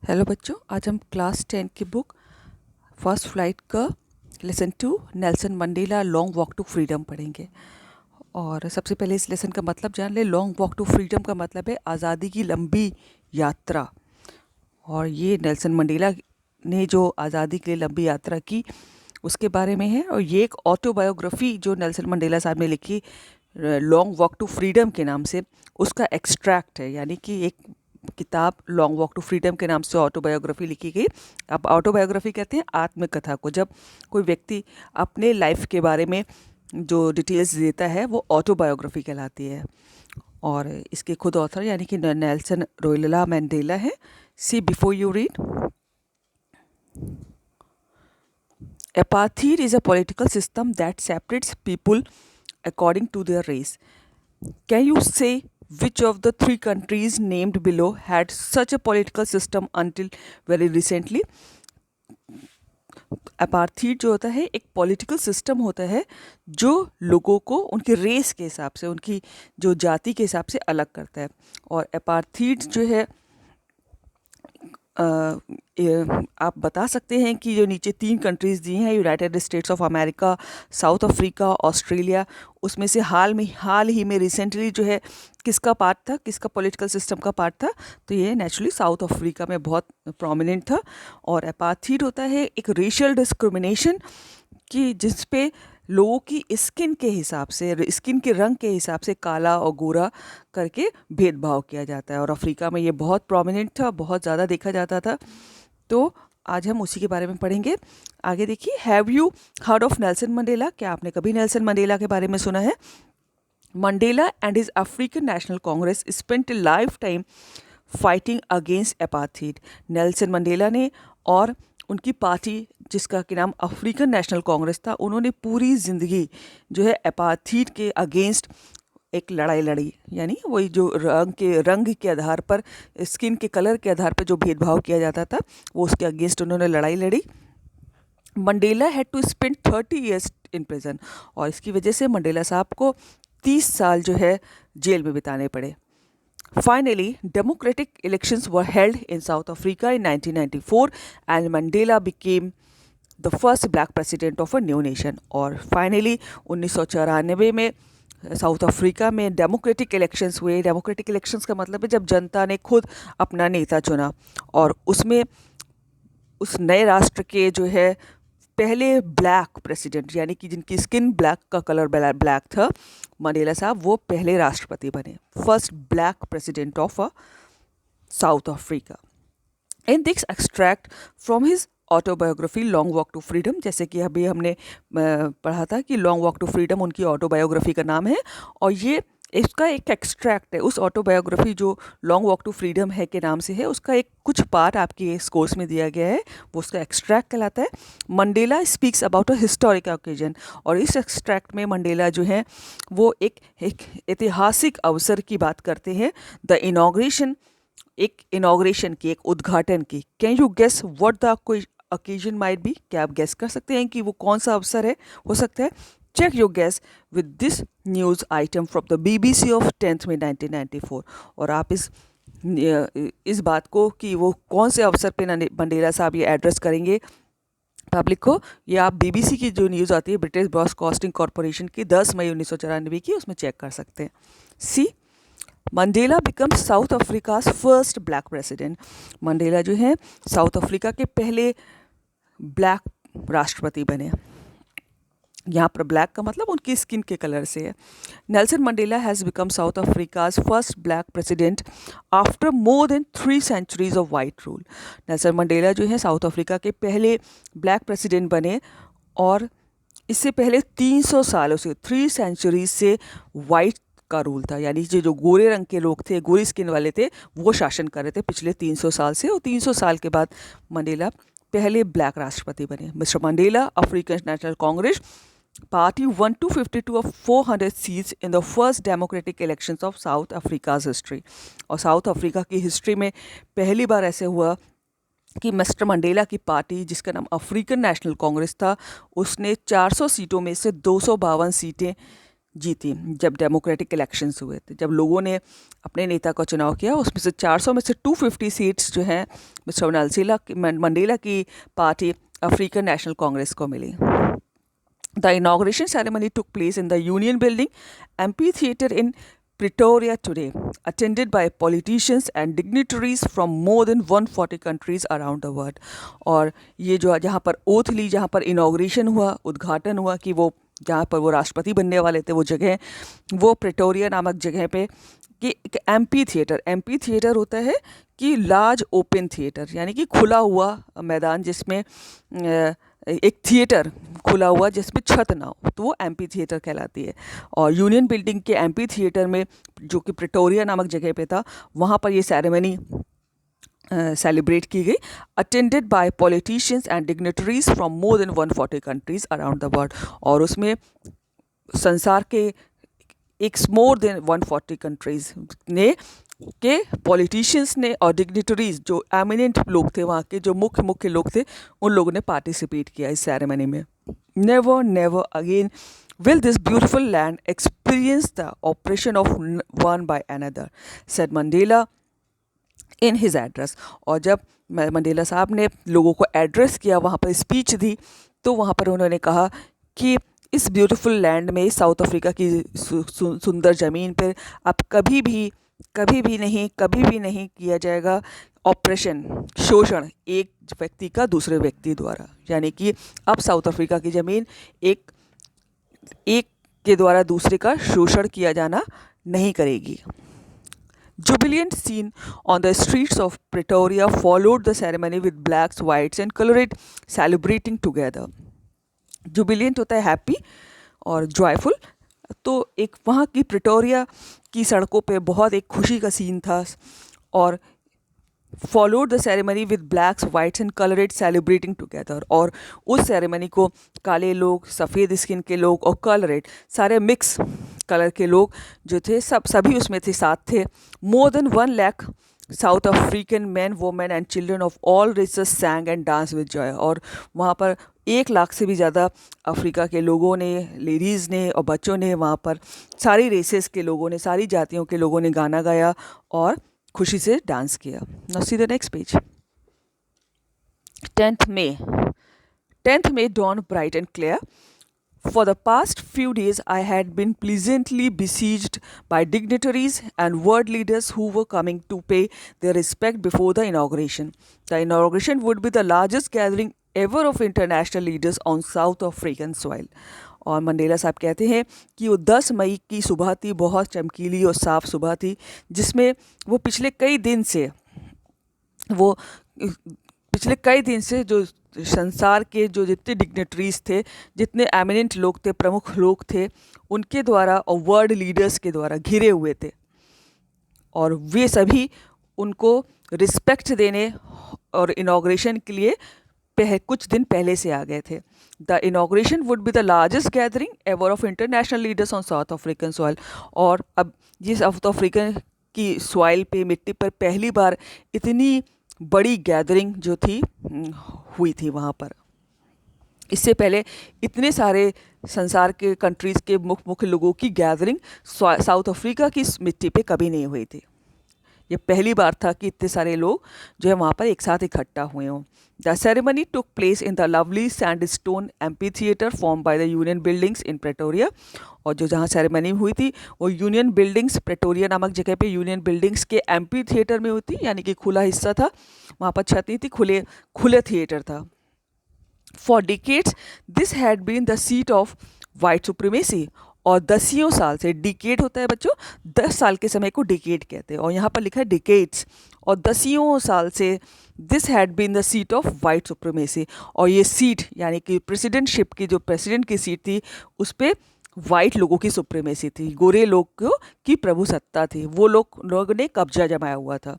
Hello बच्चों, आज हम क्लास 10 की बुक फर्स्ट फ्लाइट का lesson 2 Nelson Mandela Long Walk to Freedom पढ़ेंगे। और सबसे पहले इस लेसन का मतलब जान ले। लॉन्ग वॉक टू फ्रीडम का मतलब है आज़ादी की लंबी यात्रा। और ये नेल्सन मंडेला ने जो आज़ादी के लिए लंबी यात्रा की उसके बारे में है। और ये एक ऑटोबायोग्राफी जो नेल्सन मंडेला साहब ने लिखी लॉन्ग वॉक टू फ्रीडम के नाम से, उसका एक्सट्रैक्ट है। यानी कि एक किताब लॉन्ग वॉक टू फ्रीडम के नाम से ऑटोबायोग्राफी लिखी गई। अब ऑटोबायोग्राफी कहते हैं आत्मकथा को। जब कोई व्यक्ति अपने लाइफ के बारे में जो डिटेल्स देता है वो ऑटोबायोग्राफी कहलाती है। और इसके खुद ऑथर यानी कि नेल्सन रोयला मैंडेला है। See before you read, apartheid is a political system that separates people according to their race. Can you say which of the three countries named below had such a political system until very recently? Apartheid जो होता है एक political system होता है जो लोगों को उनके रेस के हिसाब से, उनकी जो जाति के हिसाब से अलग करता है। और अपार्थीड जो है आप बता सकते हैं कि जो नीचे 3 कंट्रीज़ दी हैं, United states of America, south Africa, Australia, उसमें से हाल ही में रिसेंटली जो है किसका पार्ट था, किसका पॉलिटिकल सिस्टम का पार्ट था? तो ये नेचुरली साउथ अफ्रीका में बहुत प्रोमिनेंट था। और अपार्थीड होता है एक रेशियल डिस्क्रिमिनेशन कि जिस पे लोगों की स्किन के हिसाब से, स्किन के रंग के हिसाब से काला और गोरा करके भेदभाव किया जाता है। और अफ्रीका में ये बहुत प्रोमिनेंट था, बहुत ज़्यादा देखा जाता था। तो आज हम उसी के बारे में पढ़ेंगे। आगे देखिए, have you heard of Nelson Mandela? क्या आपने कभी नेल्सन मंडेला के बारे में सुना है? Mandela and his African National Congress spent A life time fighting against apartheid. Nelson Mandela ने और उनकी पार्टी जिसका कि नाम अफ्रीकन नेशनल कांग्रेस था, उन्होंने पूरी ज़िंदगी जो है अपार्थीड के अगेंस्ट एक लड़ाई लड़ी। यानी वही जो रंग के आधार पर, स्किन के कलर के आधार पर जो भेदभाव किया जाता था, वो उसके अगेंस्ट उन्होंने लड़ाई लड़ी। Mandela had to spend 30 years in prison. और इसकी वजह से मंडेला साहब को 30 साल जो है जेल में बिताने पड़े। Finally, democratic elections were held in South Africa in 1994 and Mandela became the first black president of a new nation. और फाइनली 1994 में साउथ अफ्रीका में डेमोक्रेटिक इलेक्शंस हुए। डेमोक्रेटिक इलेक्शंस का मतलब है जब जनता ने खुद अपना नेता चुना और उसमें उस नए राष्ट्र के जो है पहले ब्लैक प्रेसिडेंट, यानी कि जिनकी स्किन ब्लैक का कलर ब्लैक था, मंडेला साहब वो पहले राष्ट्रपति बने, first black president of South Africa. In this extract from his autobiography Long Walk to Freedom, जैसे कि अभी हमने पढ़ा था कि लॉन्ग वॉक टू फ्रीडम उनकी ऑटोबायोग्राफी का नाम है। और ये इसका एक एक्सट्रैक्ट है उस ऑटोबायोग्राफी जो लॉन्ग वॉक टू फ्रीडम है के नाम से है। उसका एक कुछ पार्ट आपके इस कोर्स में दिया गया है, वो उसका एक्सट्रैक्ट कहलाता है। Mandela speaks about a historic occasion. और इस एक्सट्रैक्ट में मंडेला जो है वो एक ऐतिहासिक अवसर की बात करते हैं, द इनॉग्रेशन, एक इनॉग्रेशन की, एक उद्घाटन की। Can you guess what the occasion might be? क्या आप गेस कर सकते हैं कि वो कौन सा अवसर है, हो सकता है? Check your guess with this news item from the BBC of 10 May 1994। और आप इस बात को कि वो कौन से अवसर पे मंडेला साहब ये एड्रेस करेंगे पब्लिक को, ये आप BBC की जो न्यूज़ आती है ब्रिटिश ब्रॉडकास्टिंग कॉरपोरेशन की 10 मई 1994 की, उसमें चेक कर सकते हैं। See, Mandela becomes South Africa's first black president. Mandela जो है साउथ अफ्रीका के पहले ब्लैक राष्ट्रपति बने। यहाँ पर ब्लैक का मतलब उनकी स्किन के कलर से है। Nelson Mandela has become South Africa's first black president after more than 3 centuries of white rule. Nelson Mandela जो है साउथ अफ्रीका के पहले ब्लैक प्रेसिडेंट बने और इससे पहले 300 सालों से, 3 सेंचुरीज से वाइट का रूल था। यानी जो गोरे रंग के लोग थे, गोरी स्किन वाले थे, वो शासन कर रहे थे पिछले 300 साल से। और 300 साल के बाद मंडेला पहले ब्लैक राष्ट्रपति बने। Mister Mandela, African National Congress party won 252 of 400 seats in the first democratic elections of South Africa's history। और साउथ अफ्रीका की हिस्ट्री में पहली बार ऐसे हुआ कि मिस्टर मंडेला की पार्टी जिसका नाम अफ्रीकन नेशनल कांग्रेस था, उसने 400 सीटों में से 252 सीटें जीती जब डेमोक्रेटिक इलेक्शंस हुए थे, जब लोगों ने अपने नेता का चुनाव किया। उसमें से 400 में से 250 सीट्स जो हैं मिस्टर मंडेला की पार्टी अफ्रीकन नेशनल कांग्रेस को मिली। The inauguration ceremony took place in the Union Building amphitheater in Pretoria today, attended by politicians and dignitaries from more than 140 countries around the world. और ये जो जहाँ पर oath ली, जहाँ पर inauguration हुआ, उद्घाटन हुआ कि वो जहाँ पर वो राष्ट्रपति बनने वाले थे, वो जगह, वो प्रेटोरिया नामक जगह पे, कि एक एम्पी थिएटर होता है कि लार्ज ओपन थिएटर, यानी कि खुला हुआ मैदान जिसमें एक थिएटर खुला हुआ जिसमें छत ना हो, तो वो एम्पी थिएटर कहलाती है। और यूनियन बिल्डिंग के एम्पी थिएटर में, जो कि प्रेटोरिया नामक जगह पे था, वहाँ पर ये सेरेमनी सेलिब्रेट की गई, attended by politicians and dignitaries from more than 140 countries around the world. और उसमें संसार के एक मोर देन 140 कंट्रीज ने के पॉलिटिशियंस ने और डिग्नेटरीज, जो एमिनेंट लोग थे वहाँ के, जो मुख्य लोग थे, उन लोगों ने पार्टिसिपेट किया इस सेरेमनी में। Never again will this beautiful land experience the oppression of one by another, said Mandela in his address। और जब मंडेला साहब ने लोगों को एड्रेस किया, वहाँ पर स्पीच दी, तो वहाँ पर उन्होंने कहा कि इस ब्यूटीफुल लैंड में, साउथ अफ्रीका की सुंदर ज़मीन पर अब कभी भी नहीं किया जाएगा ऑपरेशन, शोषण, एक व्यक्ति का दूसरे व्यक्ति द्वारा। यानी कि अब साउथ अफ्रीका की ज़मीन एक के द्वारा दूसरे का शोषण किया जाना नहीं करेगी। Jubilant scene on the streets of Pretoria followed the ceremony with blacks, whites and colored celebrating together। Jubilant होता है हैप्पी और जॉयफुल, तो एक वहाँ की प्रिटोरिया की सड़कों पे बहुत एक खुशी का सीन था। और followed the ceremony with blacks, whites and coloured celebrating together. और उस सेरेमनी को काले लोग, सफ़ेद स्किन के लोग और कलरेड, सारे मिक्स कलर के लोग जो थे, सभी उसमें थे, साथ थे। More than 1 lakh South African man, women and children of all races sang and dance with joy. और वहाँ पर 1 लाख से भी ज़्यादा अफ्रीका के लोगों ने, लेडीज़ ने और बच्चों ने, वहाँ पर सारी रेसेस के लोगों ने, सारी जातियों के लोगों ने गाना गाया और खुशी से डांस किया। Now see the next page. 10th May dawned bright and clear। For the past few days, I had been pleasantly besieged by dignitaries and world leaders who were coming to pay their respect before the inauguration. The inauguration would be the largest gathering ever of international leaders on South African soil। और Mandela साहब कहते हैं कि वो 10 मई की सुबह थी, बहुत चमकीली और साफ़ सुबह थी, जिसमें वो पिछले कई दिन से जो संसार के जो जितने डिग्नेटरीज थे, जितने एमिनेंट लोग थे, प्रमुख लोग थे, उनके द्वारा और वर्ल्ड लीडर्स के द्वारा घिरे हुए थे। और वे सभी उनको रिस्पेक्ट देने और इनाग्रेशन के लिए कुछ दिन पहले से आ गए थे। The inauguration would be the largest gathering ever of international leaders on south African soil. और अब ये साउथ अफ्रीकन की सॉइल पे, मिट्टी पर पहली बार इतनी बड़ी गैदरिंग जो थी हुई थी वहाँ पर। इससे पहले इतने सारे संसार के कंट्रीज़ के मुख्य लोगों की गैदरिंग साउथ अफ्रीका की मिट्टी पे कभी नहीं हुई थी। ये पहली बार था कि इतने सारे लोग जो है वहाँ पर एक साथ इकट्ठा हुए हों। The ceremony took place in the lovely sandstone amphi theatre form by the union buildings in Pretoria. और जो जहाँ सेरेमनी हुई थी वो यूनियन बिल्डिंग्स, प्रेटोरिया नामक जगह पे यूनियन बिल्डिंग्स के एम्पी थिएटर में हुई थी, यानी कि खुला हिस्सा था, वहाँ पर छत नहीं थी, खुले थिएटर था। For decades this had been the seat of white supremacy. और दसियों साल से, डिकेड होता है बच्चों, 10 साल के समय को डिकेड कहते हैं, और यहाँ पर लिखा है डिकेड्स। और दसियों साल से this had been the seat of white supremacy. और ये सीट यानी कि प्रेसिडेंटशिप की, जो प्रेसिडेंट की सीट थी, उस पर वाइट लोगों की सुप्रीमेसी थी, गोरे लोग की प्रभुसत्ता थी, वो लोगों ने कब्जा जमाया हुआ था।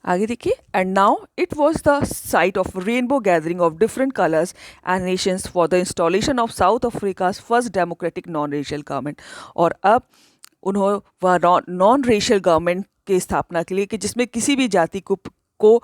आगे देखिए। And now it was the site of rainbow gathering of different colours and Nations for the installation of south Africa's first democratic non racial government. और अब उन्होंने वह नॉन रेशियल गवर्नमेंट की स्थापना के लिए, कि जिसमें किसी भी जाति को को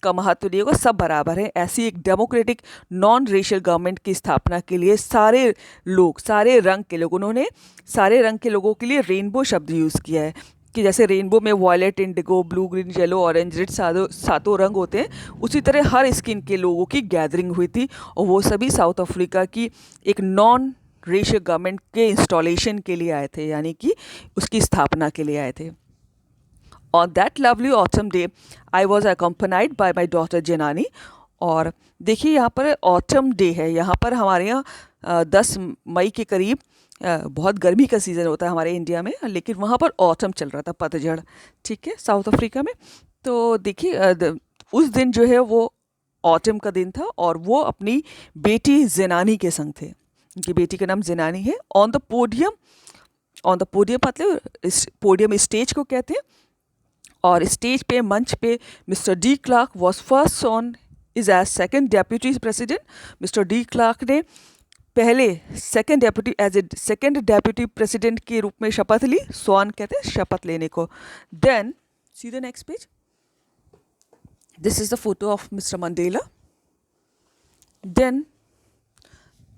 का महत्व नहीं होगा, सब बराबर है। ऐसी एक डेमोक्रेटिक नॉन रेशियल गवर्नमेंट की स्थापना के लिए सारे लोग, सारे रंग के लोग, उन्होंने सारे रंग के लोगों के लिए रेनबो शब्द यूज़ किया है कि जैसे रेनबो में violet, indigo, blue, green, yellow, orange, red सातों रंग होते हैं, उसी तरह हर स्किन के लोगों की गैदरिंग हुई थी और वो सभी साउथ अफ्रीका की एक नॉन रेशियल गवर्नमेंट के इंस्टॉलेशन के लिए आए थे, यानी कि उसकी स्थापना के लिए आए थे। On that lovely autumn day, I was accompanied by my daughter Janani। और देखिए यहाँ पर ऑटम डे है, यहाँ पर हमारे यहाँ 10 मई के करीब बहुत गर्मी का सीज़न होता है हमारे इंडिया में, लेकिन वहाँ पर ऑटम चल रहा था, पतझड़, ठीक है, साउथ अफ्रीका में। तो देखिए उस दिन जो है वो ऑटम का दिन था और वो अपनी बेटी ज़ेनानी के संग थे। उनकी बेटी का नाम ज़ेनानी है। ऑन द पोडियम मतलब पोडियम स्टेज को कहते हैं, और स्टेज पे, मंच पे Mr de Klerk was first on is as second deputy president. Mr de Klerk ने पहले as a second deputy president के रूप में शपथ ली। स्वान कहते हैं शपथ लेने को। Then see the next page, this is the photo of mister Mandela. Then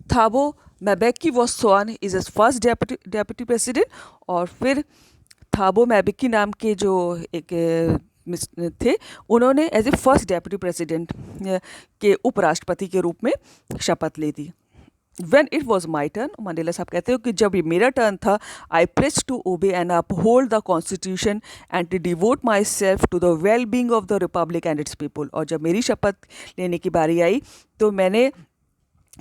Thabo Mbeki was sworn is as first deputy president, और फिर थाबो मैबेकी नाम के जो एक थे, उन्होंने as a first deputy president के उपराष्ट्रपति के रूप में शपथ ली थी। When it was my turn, Mandela साहब कहते हो कि जब ये मेरा टर्न था, I pledged to obey and uphold the constitution and to devote myself to the well-being of the republic and its people। और जब मेरी शपथ लेने की बारी आई तो मैंने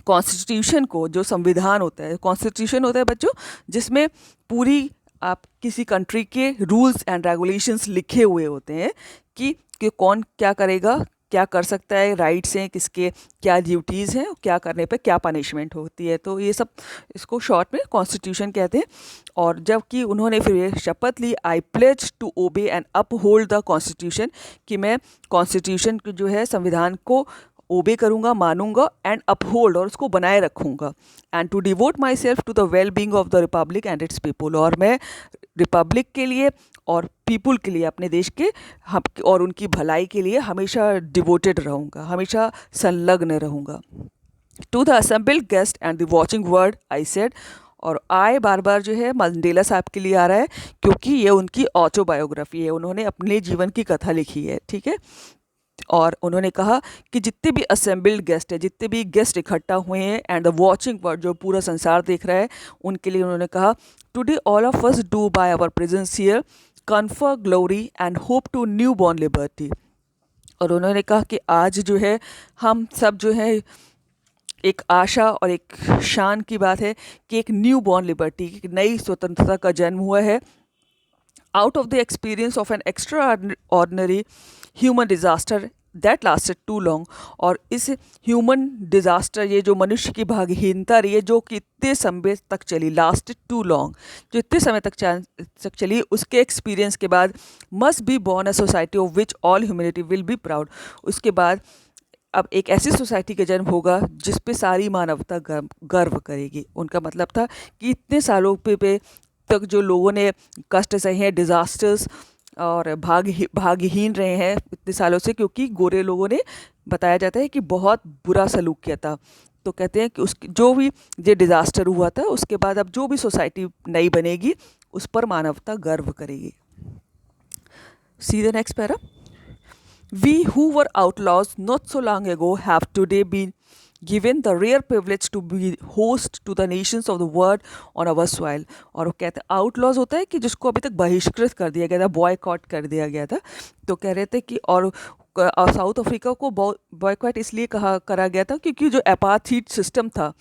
कॉन्स्टिट्यूशन को, जो संविधान होता है, कॉन्स्टिट्यूशन होता है बच्चों, जिसमें पूरी आप किसी कंट्री के रूल्स एंड रेगुलेशंस लिखे हुए होते हैं कि कौन क्या करेगा, क्या कर सकता है, राइट्स हैं किसके, क्या ड्यूटीज़ हैं, क्या करने पे क्या पनिशमेंट होती है। तो ये सब, इसको शॉर्ट में कॉन्स्टिट्यूशन कहते हैं। और जब कि उन्होंने फिर ये शपथ ली, I pledge to obey and uphold the constitution, कि मैं कॉन्स्टिट्यूशन जो है, संविधान को ओबे करूँगा, मानूंगा, एंड अपहोल्ड, और उसको बनाए रखूँगा, and to devote myself to the well being of the republic and its people. और मैं रिपब्लिक के लिए और पीपुल के लिए, अपने देश के और उनकी भलाई के लिए हमेशा डिवोटेड रहूँगा, हमेशा संलग्न रहूँगा। To the assembled guest and the watching world I said, और आय बार बार जो है मंडेला साहब के लिए आ रहा है, क्योंकि ये उनकी ऑटोबायोग्राफी है, उन्होंने अपने जीवन की कथा लिखी है, ठीक है। और उन्होंने कहा कि जितने भी असेंबल्ड गेस्ट है, जितने भी गेस्ट इकट्ठा हुए हैं, एंड द वॉचिंग वर्ड, जो पूरा संसार देख रहा है, उनके लिए उन्होंने कहा, today all of us do by our presence here confer glory and hope to new born liberty. और उन्होंने कहा कि आज जो है हम सब जो है, एक आशा और एक शान की बात है कि एक न्यू बॉर्न लिबर्टी, एक नई स्वतंत्रता का जन्म हुआ है, out of the experience of an extraordinary human disaster that lasted too long. और इस ह्यूमन डिज़ास्टर, ये जो मनुष्य की भागहीनता रही है, जो कि इतने समय तक चली, लास्टेड टू लॉन्ग, जो इतने समय तक चली, उसके एक्सपीरियंस के बाद must be born a society of which all humanity will be proud. उसके बाद अब एक ऐसी सोसाइटी का जन्म होगा जिस पे सारी मानवता गर्व करेगी। उनका मतलब था कि इतने सालों पे तक जो लोगों ने कष्ट सहे हैं, डिज़ास्टर्स और भागहीन रहे हैं इतने सालों से, क्योंकि गोरे लोगों ने, बताया जाता है कि बहुत बुरा सलूक किया था। तो कहते हैं कि उसकी जो भी ये डिज़ास्टर हुआ था, उसके बाद अब जो भी सोसाइटी नई बनेगी, उस पर मानवता गर्व करेगी। सी the next para. We who were outlaws not so long ago have today been given the rare privilege to be host to the nations of the world on our soil। और वो कहते हैं outlaws होता है कि जिसको अभी तक बहिष्कृत कर दिया गया था, बॉयकॉट कर दिया गया था। तो कह रहे थे कि और साउथ अफ्रीका को बॉयकॉट इसलिए करा गया था क्योंकि जो एपार्थाइड सिस्टम था,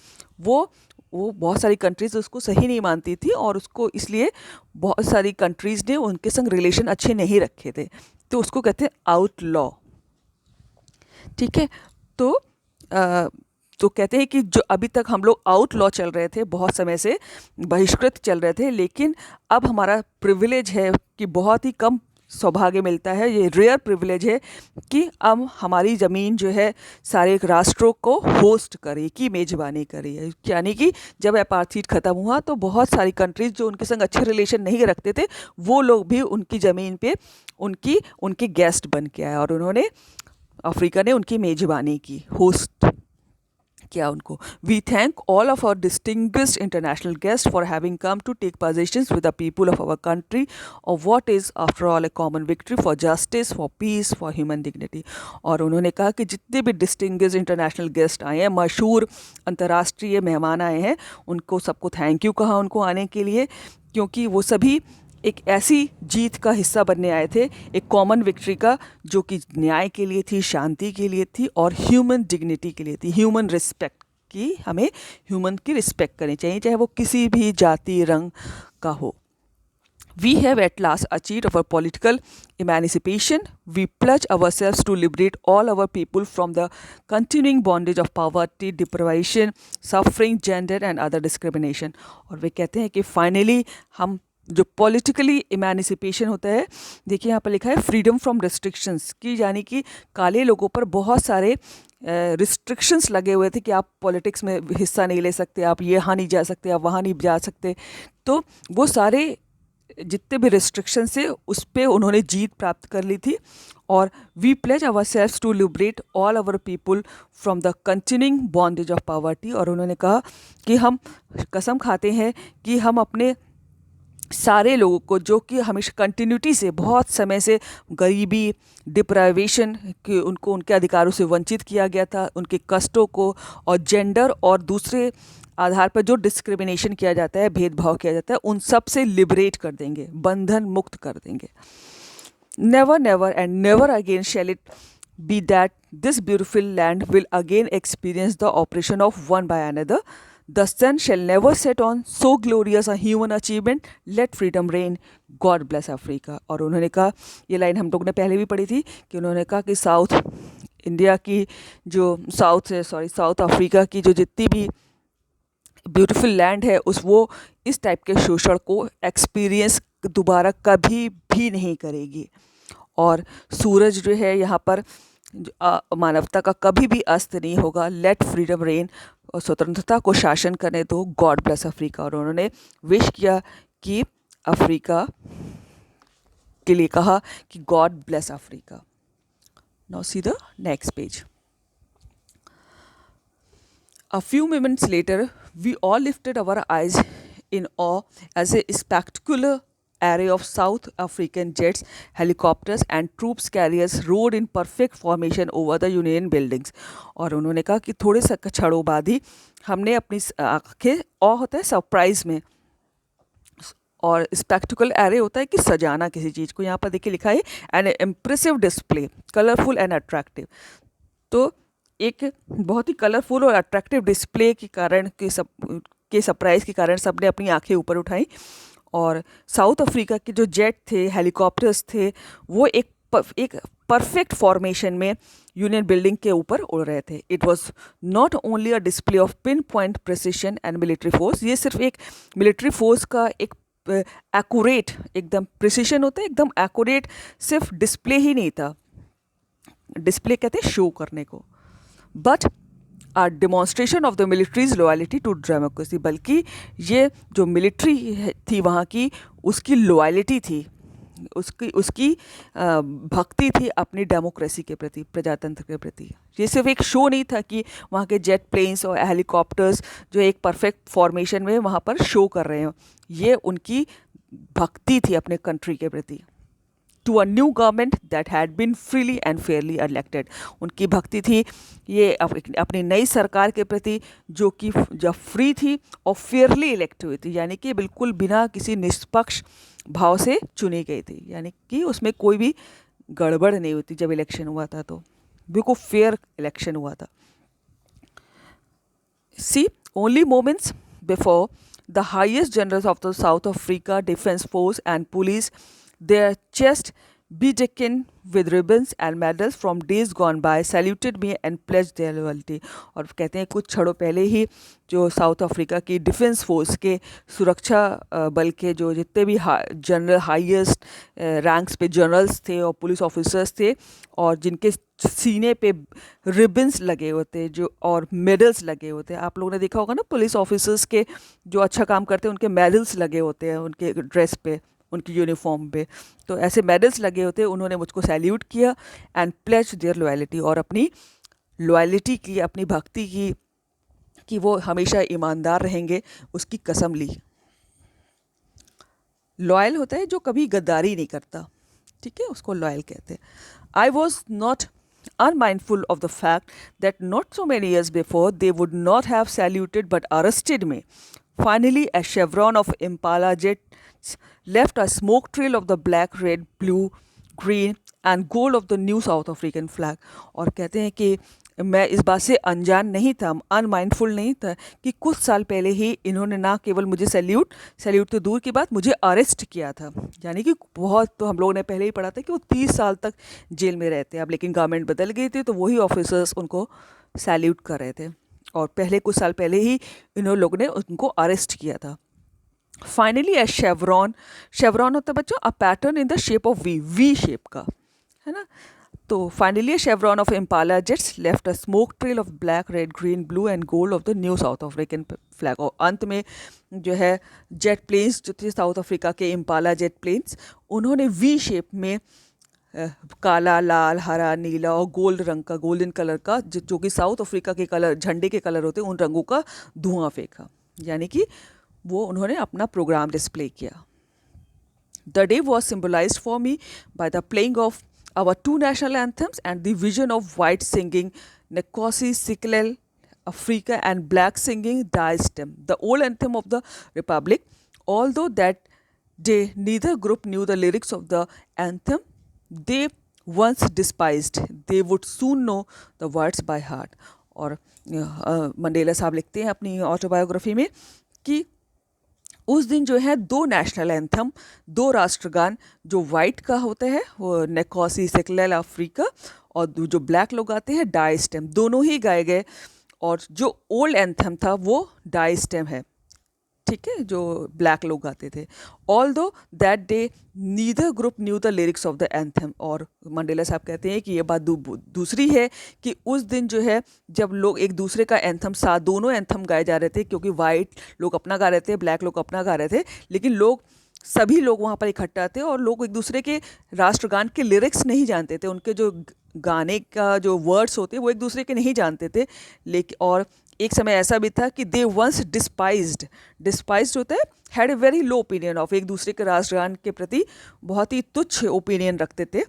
वो बहुत सारी कंट्रीज़ उसको सही नहीं मानती थी, और उसको इसलिए बहुत सारी कंट्रीज़ ने उनके संग रिलेशन अच्छे नहीं रखे थे। तो उसको कहते हैं आउटलॉ, ठीक है। तो कहते हैं कि जो अभी तक हम लोग आउटलॉ चल रहे थे, बहुत समय से बहिष्कृत चल रहे थे, लेकिन अब हमारा प्रिविलेज है कि बहुत ही कम सौभाग्य मिलता है, ये रेयर प्रिविलेज है कि हम हमारी ज़मीन जो है सारे राष्ट्रों को होस्ट करे, की मेज़बानी करे। यानी कि जब अपार्थीड ख़त्म हुआ तो बहुत सारी कंट्रीज़ जो उनके संग अच्छे रिलेशन नहीं रखते थे, वो लोग भी उनकी ज़मीन पे उनके गेस्ट बन के आए और उन्होंने, अफ्रीका ने उनकी मेज़बानी की, होस्ट किया उनको। We thank all of our distinguished international guest for having come to take positions with the people of our country और what is after all a common victory for justice, for peace, for human dignity. और उन्होंने कहा कि जितने भी distinguished international guest आए हैं, मशहूर अंतर्राष्ट्रीय मेहमान आए हैं, उनको सबको थैंक यू कहा उनको आने के लिए, क्योंकि वो सभी एक ऐसी जीत का हिस्सा बनने आए थे, एक कॉमन विक्ट्री का, जो कि न्याय के लिए थी, शांति के लिए थी और ह्यूमन डिग्निटी के लिए थी, ह्यूमन रिस्पेक्ट की। हमें ह्यूमन की रिस्पेक्ट करनी चाहिए, चाहे वो किसी भी जाति रंग का हो। We have at last achieved our political emancipation. We pledge ourselves to liberate all our people from the continuing bondage of poverty, deprivation, suffering, gender and other discrimination. और वे कहते हैं कि फाइनली हम जो पॉलिटिकली इमेंसिपेशन होता है, देखिए यहाँ पर लिखा है फ्रीडम फ्रॉम रिस्ट्रिक्शंस की, यानी कि काले लोगों पर बहुत सारे रिस्ट्रिक्शंस लगे हुए थे कि आप पॉलिटिक्स में हिस्सा नहीं ले सकते, आप यहाँ नहीं जा सकते, आप वहाँ नहीं जा सकते। तो वो सारे जितने भी रिस्ट्रिक्शन से उस पर उन्होंने जीत प्राप्त कर ली थी। और we pledge ourselves to liberate all our people from the continuing bondage of poverty. और उन्होंने कहा कि हम कसम खाते हैं कि हम अपने सारे लोगों को, जो कि हमेशा कंटिन्यूटी से बहुत समय से गरीबी, डिप्राइवेशन कि उनको उनके अधिकारों से वंचित किया गया था, उनके कष्टों को और जेंडर और दूसरे आधार पर जो डिस्क्रिमिनेशन किया जाता है, भेदभाव किया जाता है, उन सब से लिबरेट कर देंगे, बंधन मुक्त कर देंगे। Never never and never again shall it be that this beautiful land will again experience the oppression of one by another. The sun shall never set on so glorious a human achievement. Let freedom reign. God bless Africa. और उन्होंने कहा, ये line हम लोग ने पहले भी पढ़ी थी, कि उन्होंने कहा कि साउथ इंडिया की जो साउथ अफ्रीका की जो जितनी भी ब्यूटीफुल लैंड है, वो इस टाइप के शोषण को एक्सपीरियंस दोबारा कभी भी नहीं करेगी। और सूरज जो है यहाँ पर मानवता का कभी भी अस्त नहीं होगा। लेट फ्रीडम रेन, और स्वतंत्रता को शासन करने दो। God bless Africa. और उन्होंने विश किया कि अफ्रीका के लिए कहा कि God bless Africa. Now see the next page. A few moments later, we all lifted our eyes in awe as a spectacular array of South African jets, helicopters and troops carriers rode in perfect formation over the Union buildings. और उन्होंने कहा कि थोड़े से क्षणों बाद ही हमने अपनी आंखें, ऑ होता है सरप्राइज में, और स्पेक्टिकल एरे होता है कि सजाना किसी चीज़ को। यहाँ पर देखिए लिखा है N impressive display, colourful and attractive. तो एक बहुत ही कलरफुल और अट्रैक्टिव डिस्प्ले के कारण के सरप्राइज के कारण सबने अपनी आंखें ऊपर उठाई। और साउथ अफ्रीका के जो जेट थे, हेलीकॉप्टर्स थे, वो एक परफेक्ट फॉर्मेशन में यूनियन बिल्डिंग के ऊपर उड़ रहे थे। It was not only a display of pin point precision and military force. ये सिर्फ एक मिलिट्री फोर्स का एक एक्यूरेट, एकदम प्रिसिशन होता है, एकदम एक्यूरेट सिर्फ डिस्प्ले ही नहीं था। डिस्प्ले कहते हैं शो करने को, but a demonstration of the military's loyalty to democracy. बल्कि ये जो मिलिट्री थी वहाँ की, उसकी लॉयल्टी थी, उसकी भक्ति थी अपनी डेमोक्रेसी के प्रति, प्रजातंत्र के प्रति। ये सिर्फ एक शो नहीं था कि वहाँ के जेट प्लेन्स और हेलीकॉप्टर्स जो एक परफेक्ट फॉर्मेशन में वहाँ पर शो कर रहे हैं, ये उनकी भक्ति थी अपने कंट्री के प्रति। To a new government that had been freely and fairly elected. उनकी भक्ति थी ये अपनी नई सरकार के प्रति, जो कि जब फ्री थी और फेयरली इलेक्ट हुई थी, यानी कि बिल्कुल बिना किसी निष्पक्ष भाव से चुनी गई थी, यानी कि उसमें कोई भी गड़बड़ नहीं हुई थी। जब इलेक्शन हुआ था तो बिल्कुल फेयर इलेक्शन हुआ था। See only moments before the highest generals of the South Africa defence force and police, their chest be taken with ribbons and medals from days gone by, saluted me and pledged their loyalty। और कहते हैं कुछ क्षणों पहले ही जो south Africa की defence force के सुरक्षा बल के जो जितने भी जनरल हाईएस्ट रैंक्स पे जनरल्स थे और पुलिस ऑफिसर्स थे और जिनके सीने पे रिबन्स लगे होते जो और मेडल्स लगे होते हैं, आप लोगों ने देखा होगा ना पुलिस ऑफिसर्स के जो अच्छा काम करते हैं उनके मेडल्स लगे होते हैं उनके ड्रेस पे, उनकी यूनिफॉर्म पे, तो ऐसे मेडल्स लगे होते हैं। उन्होंने मुझको सैल्यूट किया एंड प्लेज देयर लॉयल्टी, और अपनी लॉयल्टी की, अपनी भक्ति की कि वो हमेशा ईमानदार रहेंगे, उसकी कसम ली। लॉयल होता है जो कभी गद्दारी नहीं करता, ठीक है, उसको लॉयल कहते हैं। आई was not unmindful of the fact that not so many years before they would not have saluted but arrested me. Finally, a chevron of Impala jets left a smoke trail of the black, red, blue, green and gold of the new South African flag। और कहते हैं कि मैं इस बात से अनजान नहीं था, अनमाइंडफुल नहीं था कि कुछ साल पहले ही इन्होंने ना केवल मुझे सैल्यूट तो दूर की बात, मुझे अरेस्ट किया था। यानी कि बहुत, तो हम लोगों ने पहले ही पढ़ा था कि वो 30 साल तक जेल में रहते हैं। अब लेकिन गवर्नमेंट बदल गई थी तो वही ऑफिसर्स उनको सैल्यूट कर रहे थे और पहले कुछ साल पहले ही इन्होंने लोगों ने उनको अरेस्ट किया था। फाइनली ए शेवरॉन होता है बच्चों a pattern in the shape of V shape का, है ना। तो finally a chevron of Impala jets left a smoke trail of black, red, green, blue and gold of the new South African flag। और अंत में जो है jet planes जो थे साउथ अफ्रीका के, इम्पाला जेट प्लेन्स, उन्होंने वी शेप में काला, लाल, हरा, नीला और गोल्ड रंग का, गोल्डन कलर का, जो कि साउथ अफ्रीका के कलर, झंडे के कलर होते हैं, उन रंगों का धुआं फेंका। यानी कि वो उन्होंने अपना प्रोग्राम डिस्प्ले किया। The day was symbolized for me by the playing of our two national anthems and the vision of white singing Nkosi Sikelel Afrika and black singing Die Stem, the old anthem of the Republic. Although that day neither group knew the lyrics of the anthem they once despised, they would soon know the words by heart। और Mandela साहब लिखते हैं अपनी autobiography में कि उस दिन जो है दो नेशनल एंथम, दो राष्ट्रगान, जो वाइट का होता है वो नेकोसी सिकलेल अफ्रीका और जो ब्लैक लोग आते हैं डाई स्टेम, दोनों ही गाए गए। और जो ओल्ड एंथम था वो डाई स्टेम है, ठीक है, जो ब्लैक लोग गाते थे। ऑल दो that day neither group new the lyrics of the anthem. और मंडेला साहब कहते हैं कि ये बात दूसरी है कि उस दिन जो है जब लोग एक दूसरे का एंथम, साथ दोनों एंथम गाए जा रहे थे, क्योंकि वाइट लोग अपना गा रहे थे, ब्लैक लोग अपना गा रहे थे, लेकिन लोग सभी लोग वहाँ पर इकट्ठा थे और लोग एक दूसरे के राष्ट्रगान के लिरिक्स नहीं जानते थे, उनके जो गाने का जो वर्ड्स होते वो एक दूसरे के नहीं जानते थे। लेकिन और एक समय ऐसा भी था कि दे वंस डिस्पाइज्ड होता है, had a very low opinion of, एक दूसरे के राष्ट्रगान के प्रति बहुत ही तुच्छ ओपिनियन रखते थे।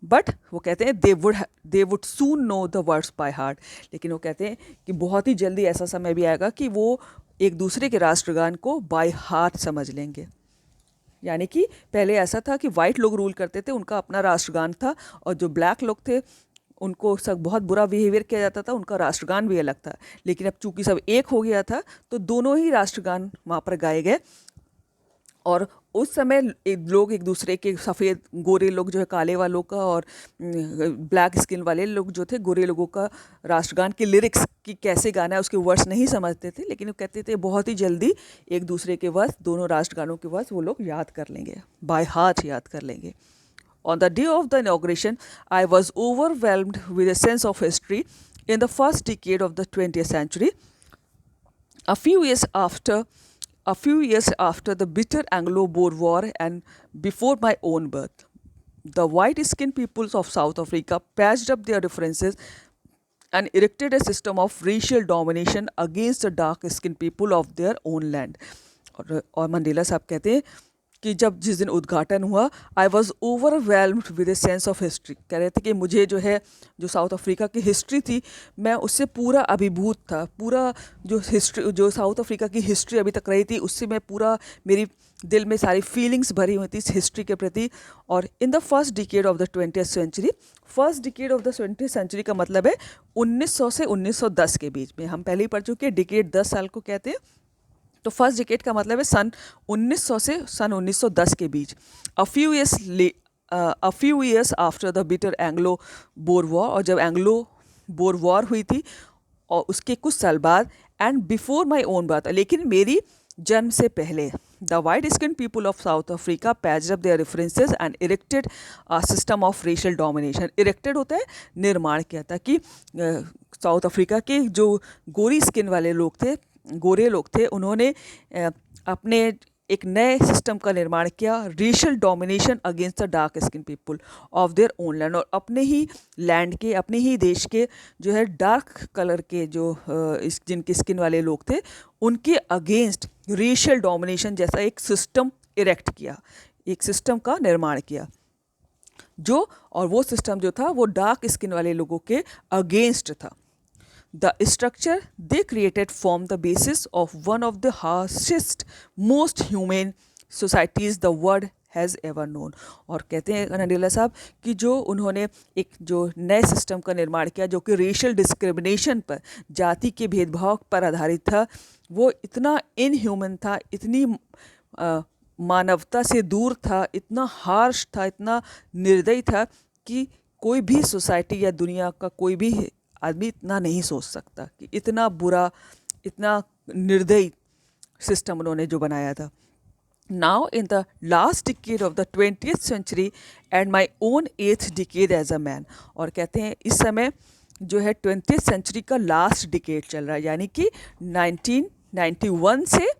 बट वो कहते हैं they would soon know the words by heart, लेकिन वो कहते हैं कि बहुत ही जल्दी ऐसा समय भी आएगा कि वो एक दूसरे के राष्ट्रगान को बाय हार्ट समझ लेंगे। यानी कि पहले ऐसा था कि वाइट लोग रूल करते थे, उनका अपना राष्ट्रगान था, और जो ब्लैक लोग थे उनको सब बहुत बुरा बिहेवियर किया जाता था, उनका राष्ट्रगान भी अलग था। लेकिन अब चूंकि सब एक हो गया था तो दोनों ही राष्ट्रगान वहाँ पर गाए गए। और उस समय लोग एक दूसरे के, सफ़ेद गोरे लोग जो है काले वालों का, और ब्लैक स्किन वाले लोग जो थे गोरे लोगों का राष्ट्रगान के लिरिक्स कि कैसे गाना है उसके वर्ड्स नहीं समझते थे, लेकिन वो कहते थे बहुत ही जल्दी एक दूसरे के वर्ड्स, दोनों राष्ट्रगानों के वर्ड्स वो लोग याद कर लेंगे, बाय हार्ट याद कर लेंगे। On the day of the inauguration, I was overwhelmed with a sense of history in the first decade of the 20th century. A few years after the bitter Anglo-Boer War and before my own birth, the white-skinned peoples of South Africa patched up their differences and erected a system of racial domination against the dark-skinned people of their own land। और Mandela साहब कहते हैं कि जब जिस दिन उद्घाटन हुआ, I was overwhelmed with a sense of history, कह रहे थे कि मुझे जो है जो साउथ अफ्रीका की हिस्ट्री थी मैं उससे पूरा अभिभूत था, पूरा जो साउथ अफ्रीका की हिस्ट्री अभी तक रही थी उससे मैं पूरा, मेरी दिल में सारी फीलिंग्स भरी हुई थी इस हिस्ट्री के प्रति। और in the first decade of the 20th century, first decade of the 20th century का मतलब है 1900 से 1910 के बीच में, हम पहले ही पढ़ चुके हैं डिकेड 10 साल को कहते हैं, तो फर्स्ट डिकेड का मतलब है सन 1900 से सन 1910 के बीच। A few a few years after the bitter Anglo-Boer War, और जब एंग्लो-बोर वॉर हुई थी और उसके कुछ साल बाद, and before my own birth, लेकिन मेरी जन्म से पहले, the white skin people of South Africa patched up their references and erected a system of racial domination. Erected होता है निर्माण किया था, कि साउथ अफ्रीका के जो गोरी स्किन वाले लोग थे, गोरे लोग थे, उन्होंने अपने एक नए सिस्टम का निर्माण किया, racial domination against the dark skin people of their own land, और अपने ही लैंड के, अपने ही देश के जो है डार्क कलर के जो जिनके स्किन वाले लोग थे, उनके अगेंस्ट रेशियल डोमिनेशन जैसा एक सिस्टम इरेक्ट किया, एक सिस्टम का निर्माण किया जो, और वो सिस्टम जो था वो डार्क स्किन वाले लोगों के अगेंस्ट था। The structure they created formed the basis of one of the harshest, most humane societies the world has ever known। और कहते हैं नंडेला साहब कि जो उन्होंने एक जो नए सिस्टम का निर्माण किया जो कि रेशियल डिस्क्रिमिनेशन पर, जाति के भेदभाव पर आधारित था, वो इतना इनह्यूमन था, इतनी मानवता से दूर था, इतना हार्श था, इतना निर्दयी था कि कोई भी सोसाइटी या दुनिया का कोई भी आदमी इतना नहीं सोच सकता कि इतना बुरा, इतना निर्दयी सिस्टम उन्होंने जो बनाया था। Now in the last decade of the 20th century and my own 8th decade as a man, और कहते हैं इस समय जो है 20th सेंचुरी का लास्ट डिकेड चल रहा है, यानी कि 1991 से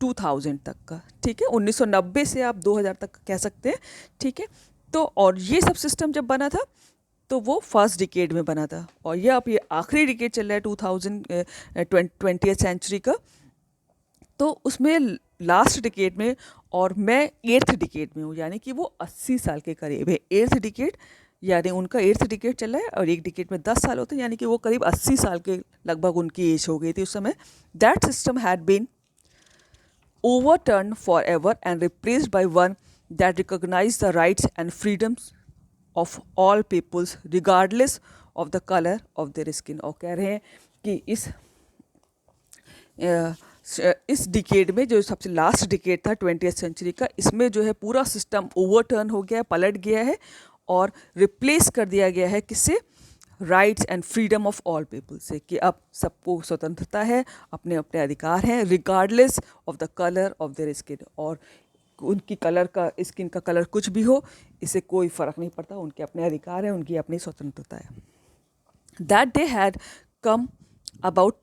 2000 तक का, ठीक है, 1990 से आप 2000 तक कह सकते हैं, ठीक है। तो और ये सब सिस्टम जब बना था तो वो फर्स्ट डिकेड में बना था, और ये अब ये आखिरी डिकेड चल रहा है 20th सेंचुरी का, तो उसमें लास्ट डिकेड में, और मैं 8th डिकेड में हूँ, यानी कि वो 80 साल के करीब है। 8th डिकेड यानी उनका 8th डिकेड चल रहा है, और एक डिकेड में 10 साल होते हैं, यानी कि वो करीब 80 साल के लगभग उनकी एज हो गई थी उस समय। That system had been overturned forever and replaced by one that recognized the rights and freedoms of all peoples regardless of the color of their skin। और कह रहे हैं कि इस डिकेड में जो सबसे लास्ट डिकेड था 20th सेंचुरी का, इसमें जो है पूरा सिस्टम ओवरटर्न हो गया है, पलट गया है, और रिप्लेस कर दिया गया है किससे, rights and freedom of all people से, कि अब सबको स्वतंत्रता है, अपने अपने अधिकार हैं, regardless of the colour of their skin, और उनकी कलर का, स्किन का कलर कुछ भी हो, इससे कोई फ़र्क नहीं पड़ता, उनके अपने अधिकार हैं, उनकी अपनी स्वतंत्रता है। That day had come about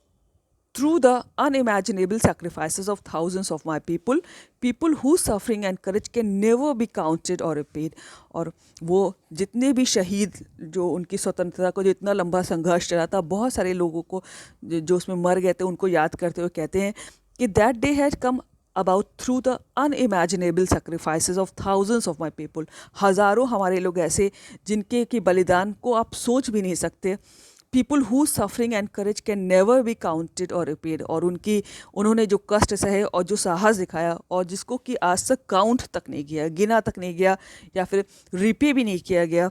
through the unimaginable sacrifices of thousands of my people whose suffering and courage can never be counted or repaid। और वो जितने भी शहीद जो उनकी स्वतंत्रता को जो इतना लंबा संघर्ष चला था, बहुत सारे लोगों को जो उसमें मर गए थे, उनको याद करते हुए कहते हैं कि that day had come about through the unimaginable sacrifices of thousands of my people. हज़ारों हमारे लोग ऐसे जिनके कि बलिदान को आप सोच भी नहीं सकते। People who suffering and courage can never be counted और रिपेड, और उन्होंने जो कष्ट सहे और जो साहस दिखाया, और जिसको कि आज तक काउंट तक नहीं किया, गिना तक नहीं गया, या फिर रिपे भी नहीं किया गया।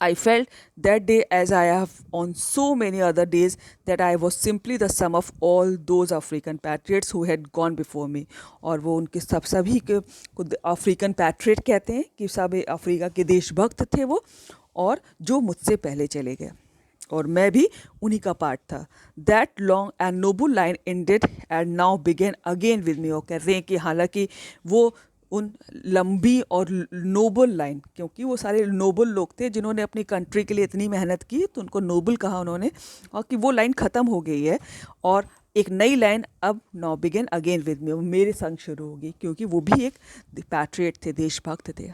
I felt that day, as I have on so many other days, that I was simply the sum of all those African patriots who had gone before me। और वो उनके सभी के अफ्रीकन पैट्रियट कहते हैं कि सब अफ्रीका के देशभक्त थे वो, और जो मुझसे पहले चले गए, और मैं भी उन्हीं का पार्ट था। That long and noble line ended and now began again with me. और कह रहे हैं कि हालांकि वो उन लंबी और नोबल लाइन, क्योंकि वो सारे नोबल लोग थे जिन्होंने अपनी कंट्री के लिए इतनी मेहनत की, तो उनको नोबल कहा उन्होंने, और कि वो लाइन ख़त्म हो गई है, और एक नई लाइन अब now began again with me, मेरे संग शुरू होगी, क्योंकि वो भी एक पैट्रियट थे, देशभक्त थे।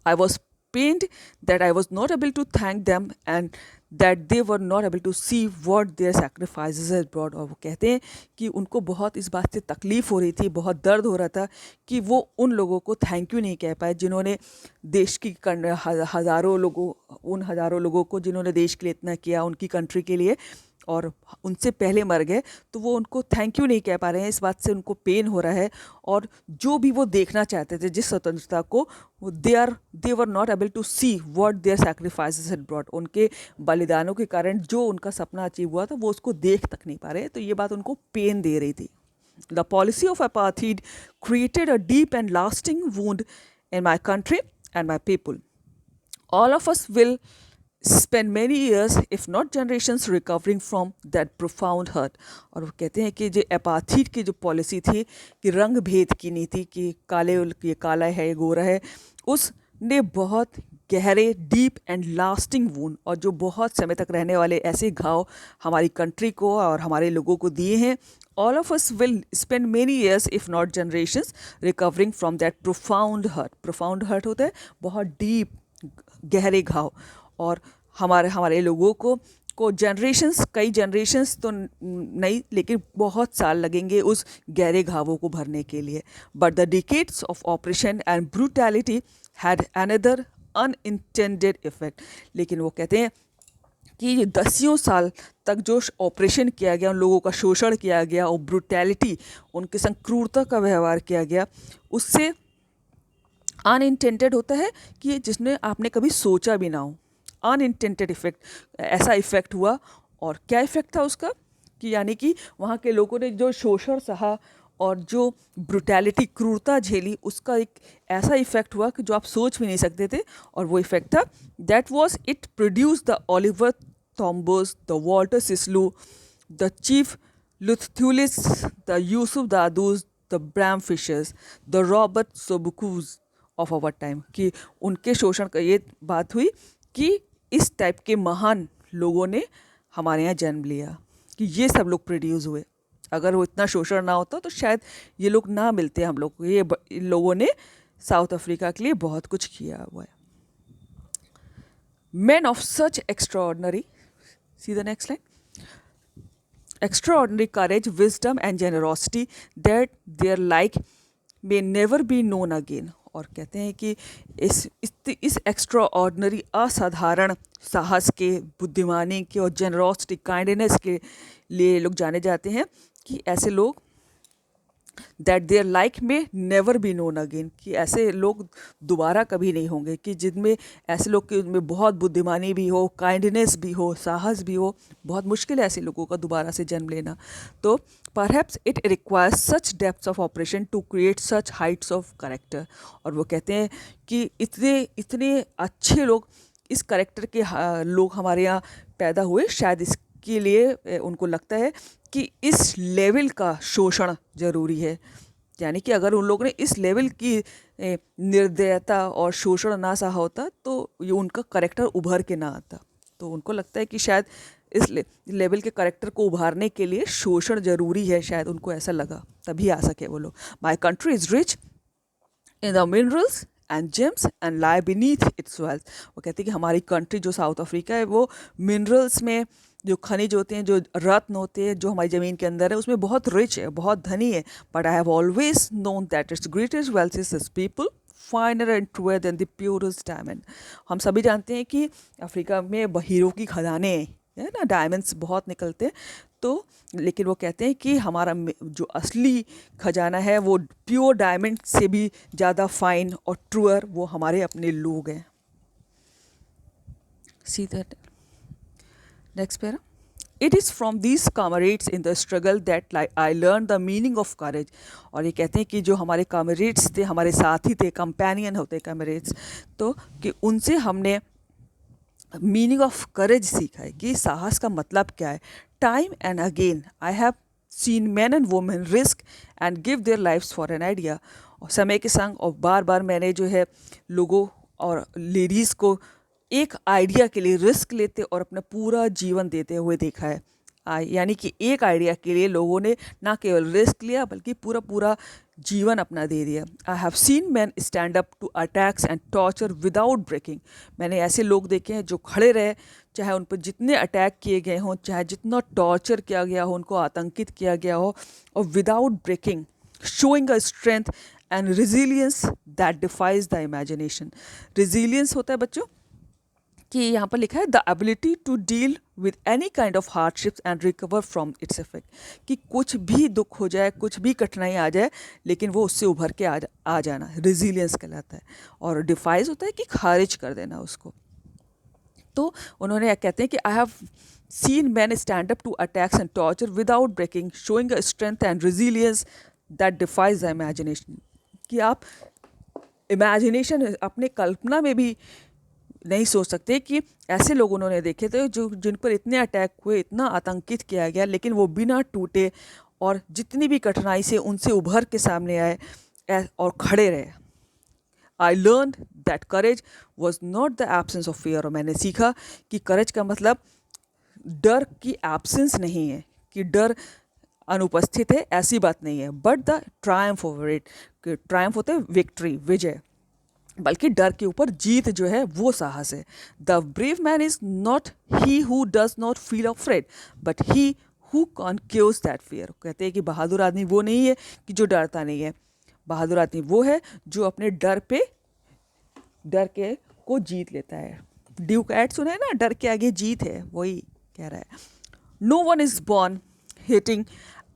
I was pained that I was not able to thank them and that they were not able to see what their sacrifices had brought। और वो कहते हैं कि उनको बहुत इस बात से तकलीफ़ हो रही थी, बहुत दर्द हो रहा था कि वो उन लोगों को थैंक यू नहीं कह पाए जिन्होंने देश की हज़ारों लोगों को जिन्होंने देश के लिए इतना किया, उनकी कंट्री के लिए, और उनसे पहले मर गए, तो वो उनको थैंक यू नहीं कह पा रहे हैं। इस बात से उनको पेन हो रहा है, और जो भी वो देखना चाहते थे जिस स्वतंत्रता को, they were not able to see what their sacrifices had brought. उनके बलिदानों के कारण जो उनका सपना अचीव हुआ था वो उसको देख तक नहीं पा रहे, तो ये बात उनको पेन दे रही थी। The policy of apartheid created a deep and lasting wound in my country and my people. All of us will spend many years if not generations recovering from that profound hurt. और वो कहते हैं कि जो एपाथीट की जो policy थी कि रंग भेद की नीति कि ये काला है ये गोरा है, उसने बहुत गहरे डीप एंड लास्टिंग वूंड और जो बहुत समय तक रहने वाले ऐसे घाव हमारी कंट्री को और हमारे लोगों को दिए हैं. All of us will spend many years if not generations recovering from that profound hurt. profound hurt होता है बहुत डीप गहरे घाव. और हमारे हमारे लोगों को जनरेशन्स, कई जनरेशन्स तो नहीं लेकिन बहुत साल लगेंगे उस गहरे घावों को भरने के लिए. But the decades of operation and brutality had another unintended effect. लेकिन वो कहते हैं कि ये दसियों साल तक जो ऑपरेशन किया गया, उन लोगों का शोषण किया गया और ब्रूटैलिटी, उनके संग क्रूरता का व्यवहार किया गया, उससे अनइंटेंडेड होता है कि जिसने आपने कभी सोचा भी ना हो. अनइंटेंडेड इफेक्ट, ऐसा इफेक्ट हुआ. और क्या इफेक्ट था उसका कि यानी कि वहाँ के लोगों ने जो शोषण सहा और जो ब्रूटैलिटी क्रूरता झेली, उसका एक ऐसा इफेक्ट हुआ कि जो आप सोच भी नहीं सकते थे. और वो इफेक्ट था that was it produce the Oliver Tambos, the Walter Sisulus, the chief Luthulis, the Yusuf Dadoos, the Bram Fischers, the Robert Sobukwes of our time. कि उनके शोषण का ये बात हुई कि इस टाइप के महान लोगों ने हमारे यहाँ जन्म लिया, कि ये सब लोग प्रोड्यूस हुए. अगर वो इतना शोषण ना होता तो शायद ये लोग ना मिलते हम लोग को. इन लोगों ने साउथ अफ्रीका के लिए बहुत कुछ किया हुआ है. Men of such extraordinary, see the next line, extraordinary courage, wisdom and generosity that their like may never be known again. और कहते हैं कि इस एक्स्ट्रा ऑर्डनरी असाधारण साहस के, बुद्धिमानी के और जेनरोसिटी, काइंडनेस के लिए लोग जाने जाते हैं कि ऐसे लोग दैट देयर लाइक में नेवर बी नोन अगेन, कि ऐसे लोग दोबारा कभी नहीं होंगे, कि जिनमें ऐसे लोग के उनमें बहुत बुद्धिमानी भी हो, काइंडनेस भी हो, साहस भी हो. बहुत मुश्किल है ऐसे लोगों का दोबारा से जन्म लेना. तो perhaps it requires such depths of oppression to create such heights of character. और वो कहते हैं कि इतने इतने अच्छे लोग, इस करेक्टर के लोग हमारे यहाँ पैदा हुए, शायद इसके लिए उनको लगता है कि इस लेवल का शोषण ज़रूरी है. यानी कि अगर उन लोगों ने इस लेवल की निर्दयता और शोषण ना सहा होता तो ये उनका करेक्टर उभर के ना आता. तो उनको लगता है कि शायद इस लेवल के करेक्टर को उभारने के लिए शोषण ज़रूरी है, शायद उनको ऐसा लगा, तभी आ सके वो लोग. My country is rich in the minerals and James and lie beneath it's wealth. वो कहते हैं कि हमारी कंट्री जो साउथ अफ्रीका है वो मिनरल्स में, जो खनिज होते हैं, जो रत्न होते हैं, जो हमारी ज़मीन के अंदर है, उसमें बहुत रिच है, बहुत धनी है. But I have always known that its greatest wealth is this people, finer and truer than the purest diamond. हम सभी जानते हैं कि अफ्रीका में हीरो की खदानें है ना, डायमंड्स बहुत निकलते हैं. तो लेकिन वो कहते हैं कि हमारा जो असली खजाना है वो प्योर डायमंड से भी ज़्यादा फाइन और ट्रूअर वो हमारे अपने लोग हैं. See that next para. It is from these comrades in the struggle that I learned the meaning of courage. और ये कहते हैं कि जो हमारे comrades थे, हमारे साथी थे, companion होते हैं comrades, तो कि उनसे हमने मीनिंग ऑफ करेज सीखा है कि साहस का मतलब क्या है. Time and again I have seen men and women risk and give their lives for an idea. और समय के संग और बार बार मैंने जो है लोगों और लेडीज़ को एक आइडिया के लिए रिस्क लेते और अपना पूरा जीवन देते हुए देखा है. यानी कि एक आइडिया के लिए लोगों ने ना केवल रिस्क लिया बल्कि पूरा पूरा जीवन अपना दे दिया. I have seen men stand up to attacks and torture without breaking. मैंने ऐसे लोग देखे हैं जो खड़े रहे, चाहे उन पर जितने अटैक किए गए हों, चाहे जितना टॉर्चर किया गया हो, उनको आतंकित किया गया हो, और without breaking, showing a strength and resilience that defies the imagination. Resilience होता है बच्चों कि यहाँ पर लिखा है the ability to deal with any kind of hardships and recover from its effect. कि कुछ भी दुख हो जाए, कुछ भी कठिनाई आ जाए, लेकिन वो उससे उभर के आ जाना रिजिलियंस कहलाता है. और डिफाइज होता है कि खारिज कर देना उसको. तो उन्होंने कहते हैं कि I have seen men stand up to attacks and torture without breaking, showing a strength and resilience that defies the imagination. कि आप इमेजिनेशन, अपने कल्पना में भी नहीं सोच सकते कि ऐसे लोग उन्होंने देखे थे जो जिन पर इतने अटैक हुए, इतना आतंकित किया गया, लेकिन वो बिना टूटे और जितनी भी कठिनाई से उनसे उभर के सामने आए और खड़े रहे। I learn that courage was not the absence of fear. और मैंने सीखा कि करेज का मतलब डर की एब्सेंस नहीं है, कि डर अनुपस्थित है, ऐसी बात नहीं है, but the Triumph over it, Triumph होता है विक्ट्री, विजय, बल्कि डर के ऊपर जीत जो है वो साहस है। The brave man is not he who does not feel afraid but he who conquers that fear. कहते हैं कि बहादुर आदमी वो नहीं है कि जो डरता नहीं है, बहादुर आदमी वो है जो अपने डर के को जीत लेता है। ड्यूक एड सुना है ना, डर के आगे जीत है, वही कह रहा है। No one is born hating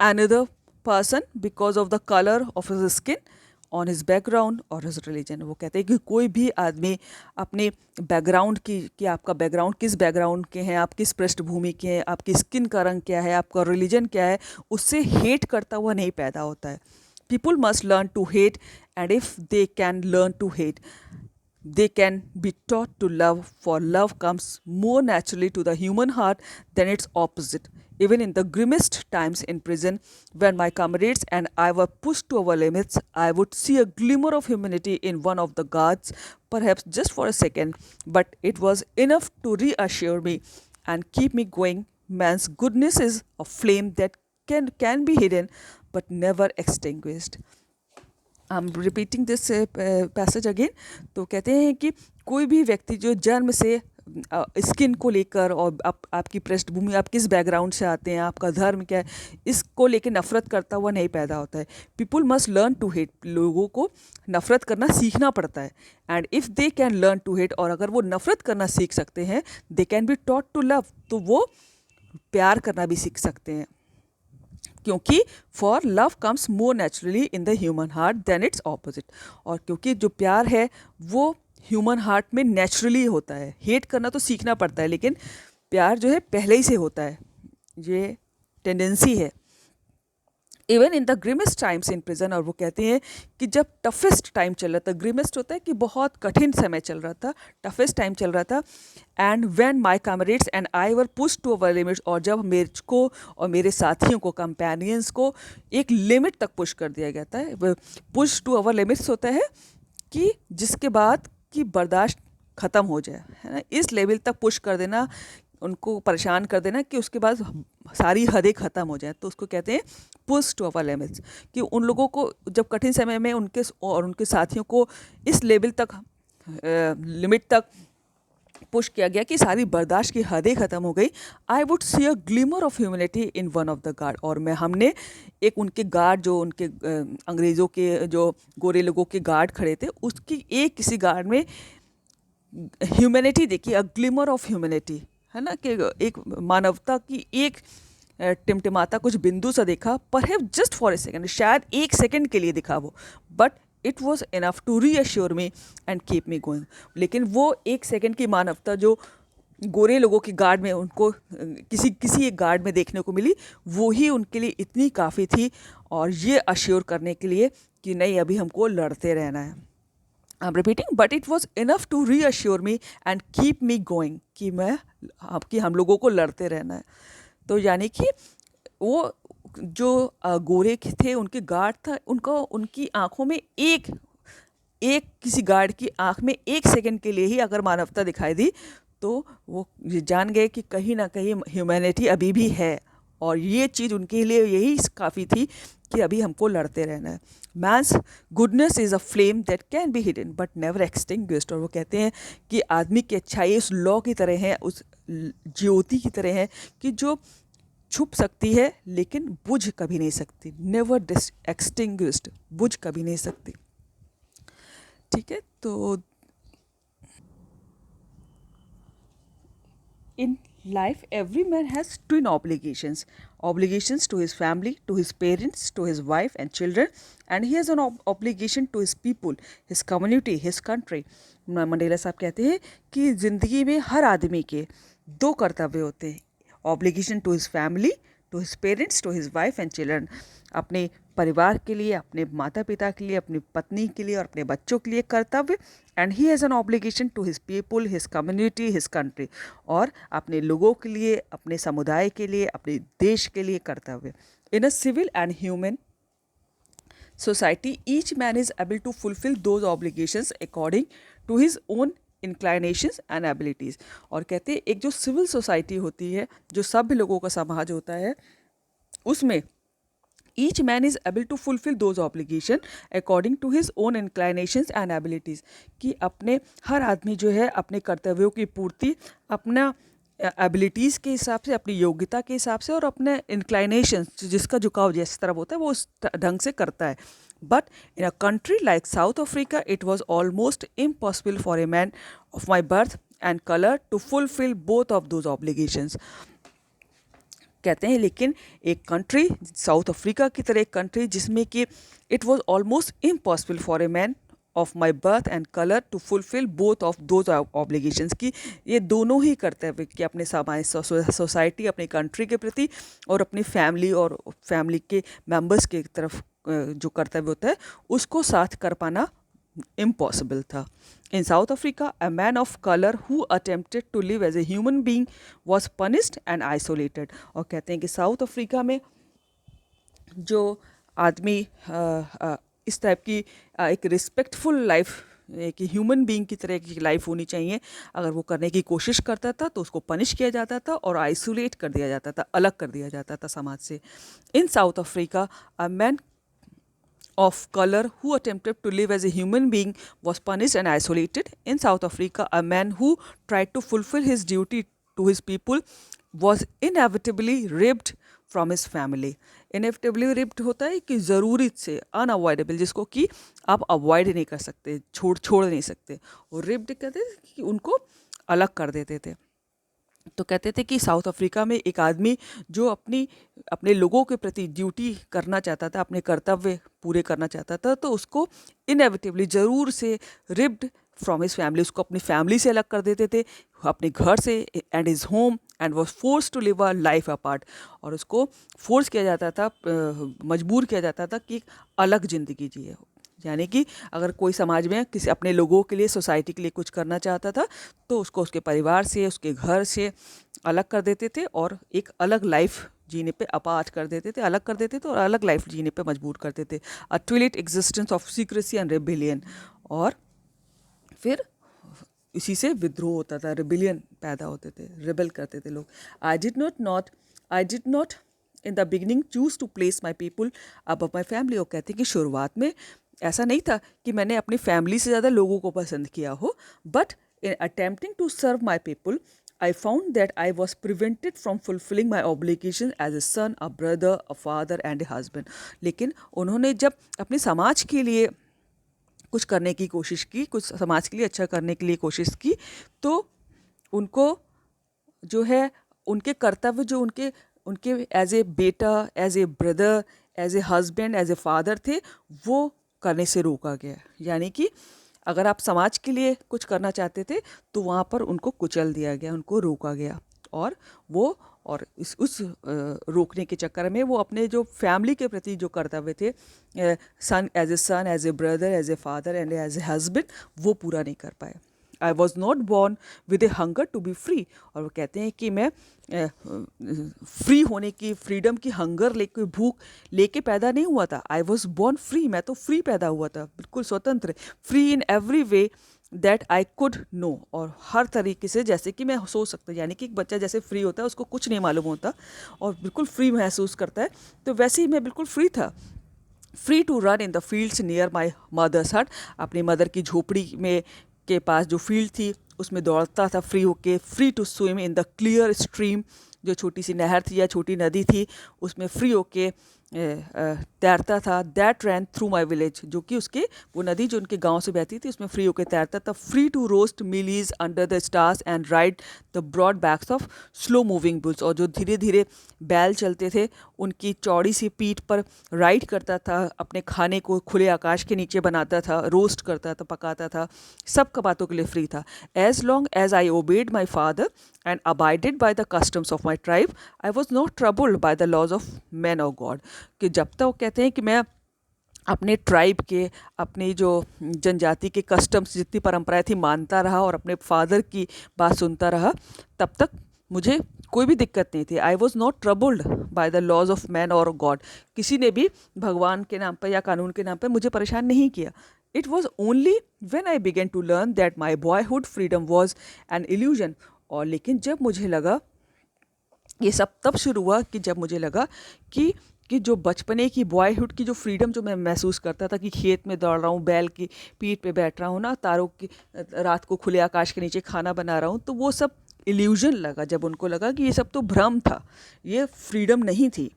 another person because of the color of his skin, on his background or his religion। वो कहते हैं कि कोई भी आदमी अपने बैकग्राउंड की, कि आपका बैकग्राउंड किस बैकग्राउंड के हैं, आप किस पृष्ठभूमि के हैं, आपकी स्किन का रंग क्या है, आपका रिलीजन क्या है, उससे हेट करता हुआ नहीं पैदा होता है। People must learn to hate, and if they can learn to hate they can be taught to love, for love comes more naturally to the human heart than its opposite. Even in the grimmest times in prison, when my comrades and I were pushed to our limits, I would see a glimmer of humanity in one of the guards, perhaps just for a second, but it was enough to reassure me and keep me going. Man's goodness is a flame that can be hidden but never extinguished. I am repeating this passage again. तो कहते हैं कि कोई भी व्यक्ति जो जन्म से स्किन को लेकर और आपकी पृष्ठभूमि, आप किस बैकग्राउंड से आते हैं, आपका धर्म क्या है, इसको लेकर नफ़रत करता हुआ नहीं पैदा होता है। People must learn to hate, लोगों को नफ़रत करना सीखना पड़ता है। And if they can learn to hate, और अगर वो नफ़रत करना सीख सकते हैं, they can be taught to love, तो वो प्यार करना भी सीख सकते हैं। क्योंकि for love comes more naturally in the human heart than it's opposite. और क्योंकि जो प्यार है वो ह्यूमन हार्ट में नेचुरली होता है। हेट करना तो सीखना पड़ता है, लेकिन प्यार जो है पहले ही से होता है, ये टेंडेंसी है। Even in the grimmest times in prison, और वो कहते हैं कि जब टफेस्ट टाइम चल रहा था, ग्रिमेस्ट होता है कि बहुत कठिन समय चल रहा था, टफेस्ट टाइम चल रहा था, and when my comrades and I were push to our limits, और जब मेरे को और मेरे साथियों को, कंपेनियंस को एक लिमिट तक पुश कर दिया गया था। पुश टू अवर लिमिट्स होता है कि जिसके बाद कि बर्दाश्त ख़त्म हो जाए, है ना, इस लेवल तक पुश कर देना, उनको परेशान कर देना कि उसके बाद सारी हदें ख़त्म हो जाए, तो उसको कहते हैं पुश टू अवर लिमिट्स। कि उन लोगों को जब कठिन समय में उनके और उनके साथियों को इस लेवल तक, लिमिट तक पुश किया गया कि सारी बर्दाश्त की हदें ख़त्म हो गई। I would see a glimmer of humanity in one of the guard, और हमने एक उनके गार्ड, जो उनके अंग्रेज़ों के जो गोरे लोगों के गार्ड खड़े थे, उसकी एक किसी गार्ड में ह्यूमैनिटी देखी, अ ग्लिमर ऑफ ह्यूमैनिटी, है ना, कि एक मानवता की एक टिमटिमाता कुछ बिंदु सा देखा, perhaps just for a second, शायद एक सेकेंड के लिए दिखा वो, but it was enough to reassure me and keep me going. लेकिन वो एक सेकेंड की मानवता जो गोरे लोगों की गार्ड में उनको किसी एक गार्ड में देखने को मिली, वो ही उनके लिए इतनी काफ़ी थी, और ये अश्योर करने के लिए कि नहीं, अभी हमको लड़ते रहना है। I am repeating, but it was enough to reassure me and keep me going, कि हम लोगों को लड़ते रहना है। तो यानी कि वो जो गोरे थे, उनके गार्ड था, उनकी आंखों में एक किसी गार्ड की आंख में एक सेकंड के लिए ही अगर मानवता दिखाई दी, तो वो जान गए कि कहीं ना कहीं ह्यूमैनिटी अभी भी है, और ये चीज़ उनके लिए यही काफ़ी थी कि अभी हमको लड़ते रहना है। Man's goodness is a flame that can be hidden but never extinguished. और वो कहते हैं कि आदमी की अच्छाई उस लौ की तरह है, उस ज्योति की तरह है, कि जो छुप सकती है लेकिन बुझ कभी नहीं सकती। नेवर एक्सटिंग्विश्ड, बुझ कभी नहीं सकती। ठीक है, तो in life every man has twin obligations to his family, to his parents, to his wife and children, and he has an obligation to his people, his community, his country। Mandela साहब कहते हैं कि ज़िंदगी में हर आदमी के दो कर्तव्य होते हैं, obligation to his family, to his parents, to his wife and children, अपने परिवार के लिए, अपने माता पिता के लिए, अपनी पत्नी के लिए और अपने बच्चों के लिए कर्तव्य। And he has an obligation to his people, his community, his country, और अपने लोगों के लिए, अपने समुदाय के लिए, अपने देश के लिए कर्तव्य। In a civil and human society, each man is able to fulfill those obligations according to his own inclinations and abilities। और कहते हैं एक जो सिविल सोसाइटी होती है, जो सभ्य लोगों का समाज होता है, उसमें each man is able to fulfill those obligation according to his own inclinations and abilities, कि अपने हर आदमी जो है अपने कर्तव्यों की पूर्ति अपना एबिलिटीज़ के हिसाब से, अपनी योग्यता के हिसाब से और अपने इंक्लाइनेशंस, जिसका झुकाव जिस तरफ होता है वो उस ढंग से करता है। But in a country like South Africa it was almost impossible for a man of my birth and colour to fulfil both of those obligations. कहते हैं लेकिन एक कंट्री, साउथ अफ्रीका की तरह एक कंट्री जिसमें कि it was almost impossible for a man of my birth and colour to fulfil both of those obligations, की ये दोनों ही कर्तव्य कि अपने समाज, सोसाइटी, अपनी कंट्री के प्रति और अपनी फैमिली और फैमिली के मेंबर्स के तरफ जो कर्तव्य होता है उसको साथ कर पाना इम्पॉसिबल था। In South Africa a man of colour who attempted to live as a human being was punished and isolated. और कहते हैं कि साउथ अफ्रीका में जो आदमी इस टाइप की एक रिस्पेक्टफुल लाइफ, एक ह्यूमन बीइंग की तरह की लाइफ होनी चाहिए, अगर वो करने की कोशिश करता था तो उसको पनिश किया जाता था और आइसोलेट कर दिया जाता था, अलग कर दिया जाता था समाज से। In South Africa a man of color who attempted to live as a human being was punished and isolated. In South Africa, a man who tried to fulfill his duty to his people was inevitably ripped from his family. Inevitably ripped होता है कि ज़रूरी से, unavoidable, जिसको कि आप avoid नहीं कर सकते, छोड़ नहीं सकते। और ripped कहते हैं कि उनको अलग कर देते थे। तो कहते थे कि साउथ अफ्रीका में एक आदमी जो अपने लोगों के प्रति ड्यूटी करना चाहता था, अपने कर्तव्य पूरे करना चाहता था, तो उसको इनएविटेबली ज़रूर से रिप्ड फ्रॉम हिज फैमिली, उसको अपनी फैमिली से अलग कर देते थे, अपने घर से, and his home, and was force to live a life apart. और उसको फोर्स किया जाता था, मजबूर किया जाता था कि अलग ज़िंदगी जिए। यानी कि अगर कोई समाज में किसी अपने लोगों के लिए, सोसाइटी के लिए कुछ करना चाहता था तो उसको उसके परिवार से, उसके घर से अलग कर देते थे और एक अलग लाइफ जीने पे अपार्ट कर देते थे, अलग कर देते थे और अलग लाइफ जीने पे मजबूर करते थे। A twilight existence of secrecy and rebellion. और फिर इसी से विद्रोह होता था, रिबिलियन पैदा होते थे, रिबेल करते थे लोग। I did not in the beginning choose to place my people above my family. वो कहते हैं कि शुरुआत में ऐसा नहीं था कि मैंने अपनी फैमिली से ज़्यादा लोगों को पसंद किया हो, but in attempting to serve my people I found that I was prevented from fulfilling my obligation as a son, a brother, a father and a husband। लेकिन उन्होंने जब अपने समाज के लिए कुछ करने की कोशिश की, कुछ समाज के लिए अच्छा करने के लिए कोशिश की, तो उनको जो है उनके कर्तव्य जो उनके एज ए बेटा, as a brother, as a husband, as a father थे, वो करने से रोका गया। यानी कि अगर आप समाज के लिए कुछ करना चाहते थे तो वहाँ पर उनको कुचल दिया गया, उनको रोका गया। और उस रोकने के चक्कर में वो अपने जो फैमिली के प्रति जो कर्तव्य थे, son, as a brother, as a father and as a husband, वो पूरा नहीं कर पाए। I was not born with a hunger to be free. और वो कहते हैं कि मैं फ्री होने की, फ्रीडम की हंगर लेके, भूख लेके पैदा नहीं हुआ था। आई वॉज बॉर्न फ्री, मैं तो फ्री पैदा हुआ था, बिल्कुल स्वतंत्र, free in every way that I could know. और हर तरीके से जैसे कि मैं सोच सकता हूँ, यानी कि एक बच्चा जैसे फ्री होता है, उसको कुछ नहीं मालूम होता और बिल्कुल फ्री महसूस करता है, तो वैसे ही मैं बिल्कुल फ्री था। Free to run in the fields near my mother's hut. अपनी मदर की झोपड़ी में के पास जो फील्ड थी उसमें दौड़ता था फ्री होके। Free to swim in the clear stream, जो छोटी सी नहर थी या छोटी नदी थी उसमें फ्री होके तैरता था। That ran through my village, जो कि उसके वो नदी जो उनके गांव से बहती थी उसमें फ्री होके तैरता था। Free to roast mealies under the stars and ride the broad backs of slow moving bulls. और जो धीरे धीरे बैल चलते थे उनकी चौड़ी सी पीठ पर राइड करता था, अपने खाने को खुले आकाश के नीचे बनाता था, रोस्ट करता था, पकाता था, सब बातों के लिए फ्री था। As long as I obeyed my father and abided by the customs of my tribe, I was not troubled by the laws of men or God। कि जब तक वो कहते हैं कि मैं अपने ट्राइब के, अपनी जो जनजाति के कस्टम्स, जितनी परंपराएं थी मानता रहा और अपने फादर की बात सुनता रहा, तब तक मुझे कोई भी दिक्कत नहीं थी। I was not troubled by the laws of man or God. किसी ने भी भगवान के नाम पर या कानून के नाम पर मुझे परेशान नहीं किया। It was only when I began to learn that my boyhood freedom was an illusion. और लेकिन जब मुझे लगा, ये सब तब शुरू हुआ कि जब मुझे लगा कि जो बचपने की, बॉयहुड की जो फ्रीडम जो मैं महसूस करता था कि खेत में दौड़ रहा हूँ, बैल की पीठ पे बैठ रहा हूँ ना, तारों की रात को खुले आकाश के नीचे खाना बना रहा हूँ, तो वो सब इल्यूजन लगा। जब उनको लगा कि ये सब तो भ्रम था, ये फ्रीडम नहीं थी।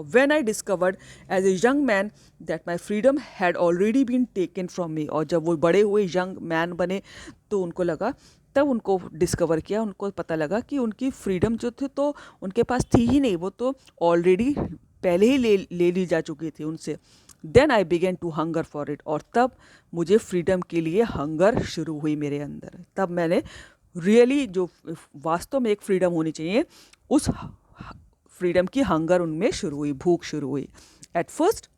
When I discovered as a young man that my freedom had already been taken from me, और जब वो बड़े हुए यंग मैन बने तो उनको लगा, तब उनको डिस्कवर किया, उनको पता लगा कि उनकी फ्रीडम जो थी तो उनके पास थी ही नहीं, वो तो ऑलरेडी पहले ही ले ली जा चुकी थी उनसे। Then I began to hunger for it, और तब मुझे फ्रीडम के लिए हंगर शुरू हुई मेरे अंदर। तब मैंने रियली जो वास्तव में एक फ्रीडम होनी चाहिए, उस फ्रीडम की हंगर उनमें शुरू हुई, भूख शुरू हुई। At first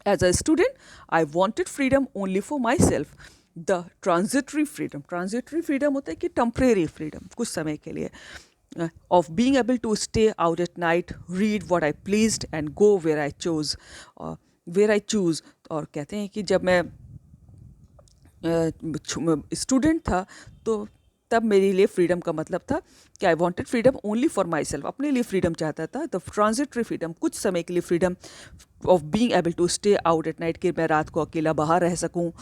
as a student I wanted freedom only for myself, the transitory freedom होता है कि टेम्परेरी फ्रीडम, कुछ समय के लिए, of being able to stay out at night, read what I pleased and go where I chose, और कहते हैं कि जब मैं स्टूडेंट था तो तब मेरे लिए फ्रीडम का मतलब था कि आई wanted freedom only for my self, अपने लिए फ्रीडम चाहता था। द ट्रांजिटरी फ्रीडम, कुछ समय के लिए freedom of being able to stay out at night, कि मैं रात को अकेला बाहर रह सकूँ।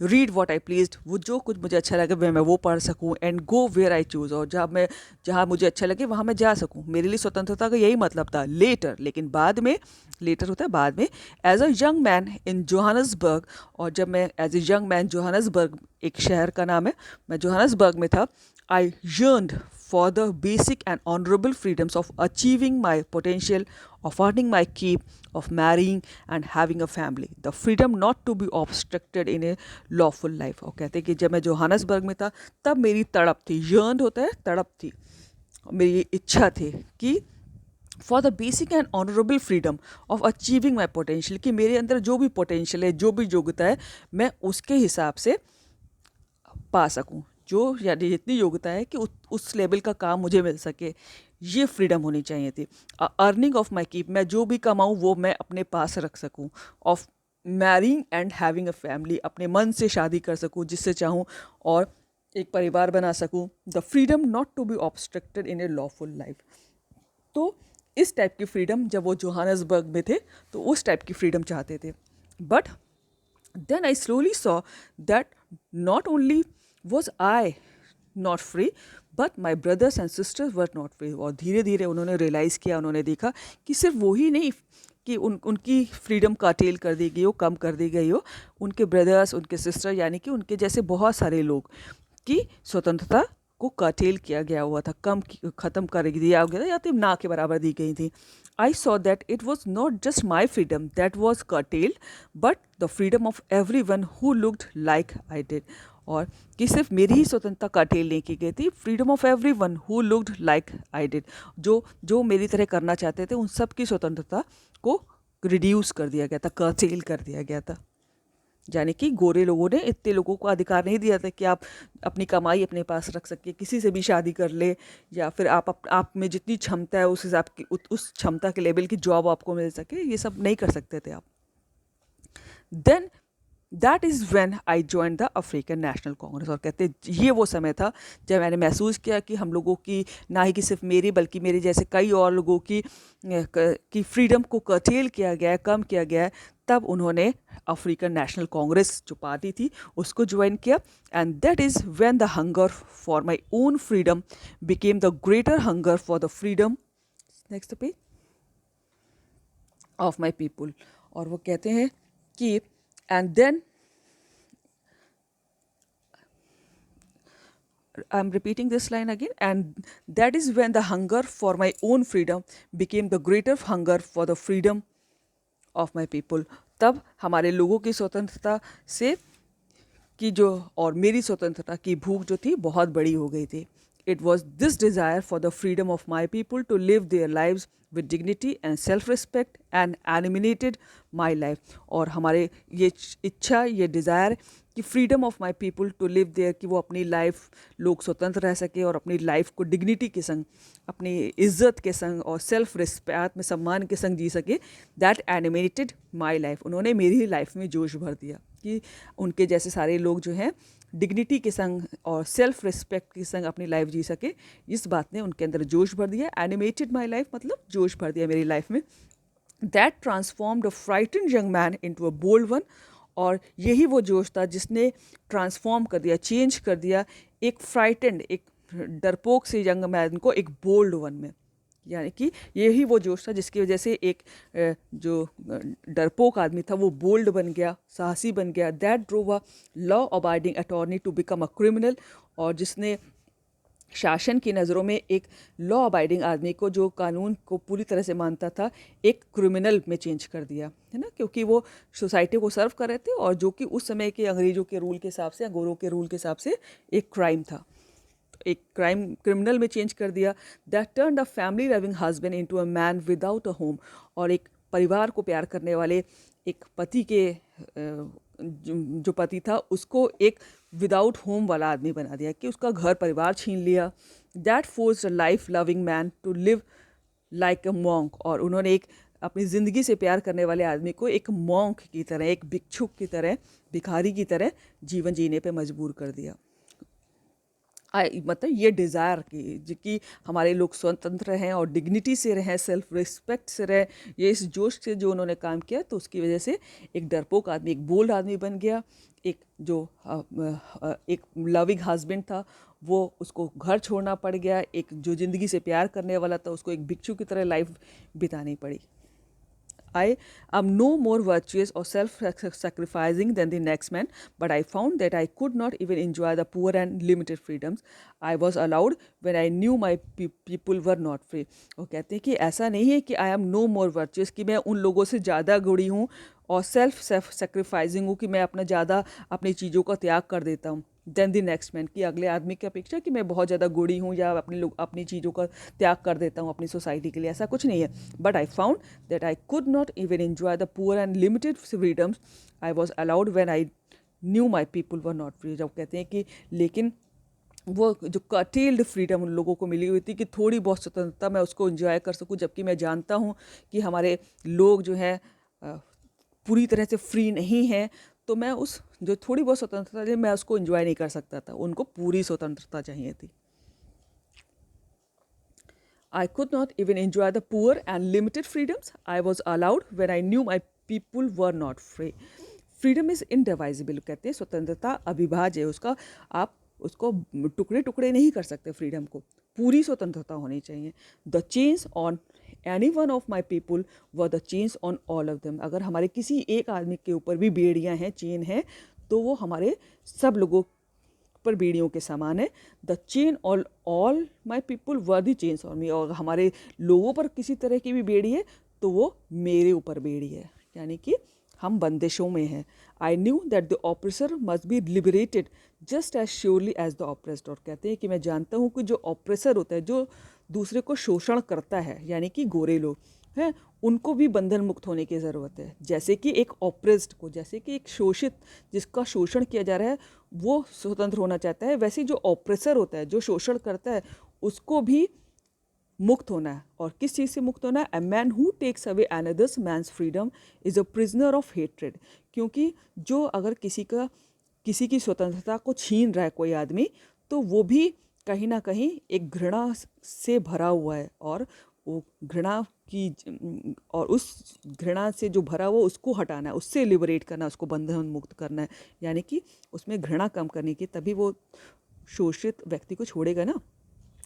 रीड वॉट आई प्लीज्ड, वो जो कुछ मुझे अच्छा लगे मैं वो पढ़ सकूँ। And go where I choose, और जहाँ मुझे अच्छा लगे वहाँ मैं जा सकूँ। मेरे लिए स्वतंत्रता का यही मतलब था। लेटर, लेकिन बाद में, लेटर होता है बाद में, as a young man in Johannesburg, और जब मैं as a young man, Johannesburg एक शहर का नाम है, मैं जोहानसबर्ग में था, आई yearned for the basic and honorable freedoms of achieving my potential, of earning my keep, of marrying and having a family, the freedom not to be obstructed in a lawful life। और कहते हैं कि जब मैं Johannesburg में था तब मेरी तड़प थी, yearned होता है तड़प थी, मेरी इच्छा थी कि for the basic and honourable freedom of achieving my potential, कि मेरे अंदर जो भी पोटेंशियल है, जो भी योग्यता है, मैं उसके हिसाब से पा सकूं, जो यानी जितनी योग्यता है कि उस लेवल का काम मुझे मिल सके, ये फ्रीडम होनी चाहिए थी। अर्निंग ऑफ माई कीप, मैं जो भी कमाऊँ वो मैं अपने पास रख सकूँ। Of marrying and having a family, अपने मन से शादी कर सकूँ जिससे चाहूँ और एक परिवार बना सकूँ। The freedom not to be obstructed in a lawful life. तो इस टाइप की फ्रीडम, जब वो जोहानसबर्ग में थे तो उस टाइप की फ्रीडम चाहते थे। But then I slowly saw that not only was I not free, but my brothers and sisters were not free। और धीरे धीरे उन्होंने रियलाइज़ किया, उन्होंने देखा कि सिर्फ वो ही नहीं कि उनकी फ्रीडम काटेल कर दी गई हो, कम कर दी गई हो, उनके ब्रदर्स, उनके सिस्टर, यानी कि उनके जैसे बहुत सारे लोग की स्वतंत्रता को कर्टेल किया गया हुआ था, ख़त्म कर दिया गया था, या तो ना के बराबर दी गई थी। I saw that it was not just my freedom that was curtailed, but the freedom of everyone who looked like I did। और कि सिर्फ मेरी ही स्वतंत्रता कर्टेल नहीं की गई थी, freedom of everyone who looked like I did, जो मेरी तरह करना चाहते थे उन सब की स्वतंत्रता को रिड्यूस कर दिया गया था, कर्टेल कर दिया गया था। यानी कि गोरे लोगों ने इतने लोगों को अधिकार नहीं दिया था कि आप अपनी कमाई अपने पास रख सके, किसी से भी शादी कर ले, या फिर आप में जितनी क्षमता है उस हिसाब की, उस क्षमता के लेवल की जॉब आपको मिल सके, ये सब नहीं कर सकते थे आप। Then that is when I join the African National Congress. और कहते ये वो समय था जब मैंने महसूस किया कि हम लोगों की, ना ही कि सिर्फ मेरी बल्कि मेरे जैसे कई और लोगों की फ्रीडम को कर्टेल किया गया है, कम किया गया है। तब उन्होंने अफ्रीकन नेशनल कांग्रेस जो पार्टी थी उसको ज्वाइन किया। And that is when the hunger for my own freedom became the greater hunger for the freedom, next page, of my people. और वो कहते हैं कि and then I'm repeating this line again, and that is when the hunger for my own freedom became the greater hunger for the freedom of my people। तब हमारे लोगों की स्वतंत्रता से की जो, और मेरी स्वतंत्रता की भूख जो थी बहुत बड़ी हो गई थी। It was this desire for the freedom of my people to live their lives with dignity and self-respect and animated my life. और हमारे ये इच्छा, ये डिज़ायर कि freedom of my people to live there, कि वो अपनी लाइफ, लोग स्वतंत्र रह सके और अपनी लाइफ को डिग्निटी के संग, अपनी इज्जत के संग और सेल्फ रिस्पेक्ट, आत्म सम्मान के संग जी सके, दैट एनिमेटेड माई लाइफ। उन्होंने मेरी लाइफ में जोश भर दिया कि उनके जैसे सारे लोग जो हैं डिग्निटी के संग और सेल्फ रिस्पेक्ट के संग अपनी लाइफ जी सके, इस बात ने उनके अंदर जोश भर दिया। एनिमेटेड माई लाइफ मतलब जोश भर दिया मेरी लाइफ में। That transformed a frightened young man into a bold one. और यही वो जोश था जिसने ट्रांसफॉर्म कर दिया, चेंज कर दिया एक फ्राइटेंड, एक डरपोक से यंग मैन को एक बोल्ड वन में। यानी कि यही वो जोश था जिसकी वजह से एक जो डरपोक आदमी था वो बोल्ड बन गया, साहसी बन गया। That drove a law abiding attorney to become a criminal. और जिसने शासन की नज़रों में एक लॉ अबाइडिंग आदमी को, जो कानून को पूरी तरह से मानता था, एक क्रिमिनल में चेंज कर दिया, है ना, क्योंकि वो सोसाइटी को सर्व कर रहे थे और जो कि उस समय के अंग्रेज़ों के रूल के हिसाब से, अंगोरों के रूल के हिसाब से एक क्राइम था। एक क्रिमिनल में चेंज कर दिया। That turned a family loving husband into a man without a home. और एक परिवार को प्यार करने वाले एक पति के जो पति था उसको एक विदाउट होम वाला आदमी बना दिया, कि उसका घर परिवार छीन लिया। That forced a life loving man to live like a monk. और उन्होंने एक अपनी ज़िंदगी से प्यार करने वाले आदमी को एक मॉन्क की तरह, एक भिक्षुक की तरह, भिखारी की तरह जीवन जीने पे मजबूर कर दिया। मतलब ये डिज़ायर कि हमारे लोग स्वतंत्र रहें और डिग्निटी से रहें, सेल्फ रिस्पेक्ट से रहें, ये इस जोश से जो उन्होंने काम किया, तो उसकी वजह से एक डरपोक आदमी एक बोल्ड आदमी बन गया। एक जो एक लविंग हस्बैंड था वो, उसको घर छोड़ना पड़ गया। एक जो ज़िंदगी से प्यार करने वाला था उसको एक भिक्षु की तरह लाइफ बितानी पड़ी। I am no more virtuous or self-sacrificing than the next man, but I found that I could not even enjoy the poor and limited freedoms I was allowed when I knew my people were not free. वो कहते हैं कि ऐसा नहीं है कि I am no more virtuous, कि मैं उन लोगों से ज़्यादा गुणी हूँ और सेल्फ सेक्रीफाइसिंग हूँ, कि मैं अपना ज़्यादा अपनी चीज़ों का त्याग कर देता हूँ देन द नेक्स्ट मैन, कि अगले आदमी की अपेक्षा कि मैं बहुत ज़्यादा गुड़ी हूँ या अपनी चीज़ों का त्याग कर देता हूँ अपनी सोसाइटी के लिए, ऐसा कुछ नहीं है। But I found that I could not even enjoy the poor and limited freedoms I was allowed when I knew my people were not free. जब कहते हैं कि लेकिन वो जो कटेल्ड फ्रीडम उन लोगों को मिली हुई थी कि थोड़ी बहुत स्वतंत्रता मैं उसको इन्जॉय कर सकूँ, जबकि मैं जानता हूँ कि हमारे लोग जो हैं पूरी तरह से फ्री नहीं हैं, तो मैं उस जो थोड़ी बहुत स्वतंत्रता थी मैं उसको एंजॉय नहीं कर सकता था, उनको पूरी स्वतंत्रता चाहिए थी। I could not even enjoy the poor and limited freedoms I was allowed when I knew my people were not free. Freedom is indivisible, कहते हैं स्वतंत्रता अविभाज्य है, उसका आप उसको टुकड़े टुकड़े नहीं कर सकते। फ्रीडम को पूरी स्वतंत्रता होनी चाहिए। The chains on any one of my people were the chains on all of them. अगर हमारे किसी एक आदमी के ऊपर भी बेड़ियाँ हैं, चेन है, तो वो हमारे सब लोगों पर बेड़ियों के समान है। The chain all my people were the chains on me. और हमारे लोगों पर किसी तरह की भी बेड़ी है तो वो मेरे ऊपर बेड़ी है, यानी कि हम बंदिशों में हैं। I knew that the oppressor must be liberated just as surely as the oppressed. और कहते हैं कि मैं जानता हूँ कि जो ऑप्रेसर होता है, जो दूसरे को शोषण करता है, यानी कि गोरे लोग हैं, उनको भी बंधन मुक्त होने की ज़रूरत है। जैसे कि एक ऑप्रेस्ड को, जैसे कि एक शोषित जिसका शोषण किया जा रहा है वो स्वतंत्र होना चाहता है, वैसे जो ऑप्रेसर होता है, जो शोषण करता है, उसको भी मुक्त होना है। और किस चीज़ से मुक्त होना है? A man who takes away another's man's freedom is a prisoner of hatred. क्योंकि जो अगर किसी की स्वतंत्रता को छीन रहा है कोई आदमी, तो वो भी कहीं ना कहीं एक घृणा से भरा हुआ है, और वो घृणा की और उस घृणा से जो भरा हुआ उसको हटाना है, उससे लिबरेट करना है, उसको बंधन मुक्त करना है, यानी कि उसमें घृणा कम करने की, तभी वो शोषित व्यक्ति को छोड़ेगा ना।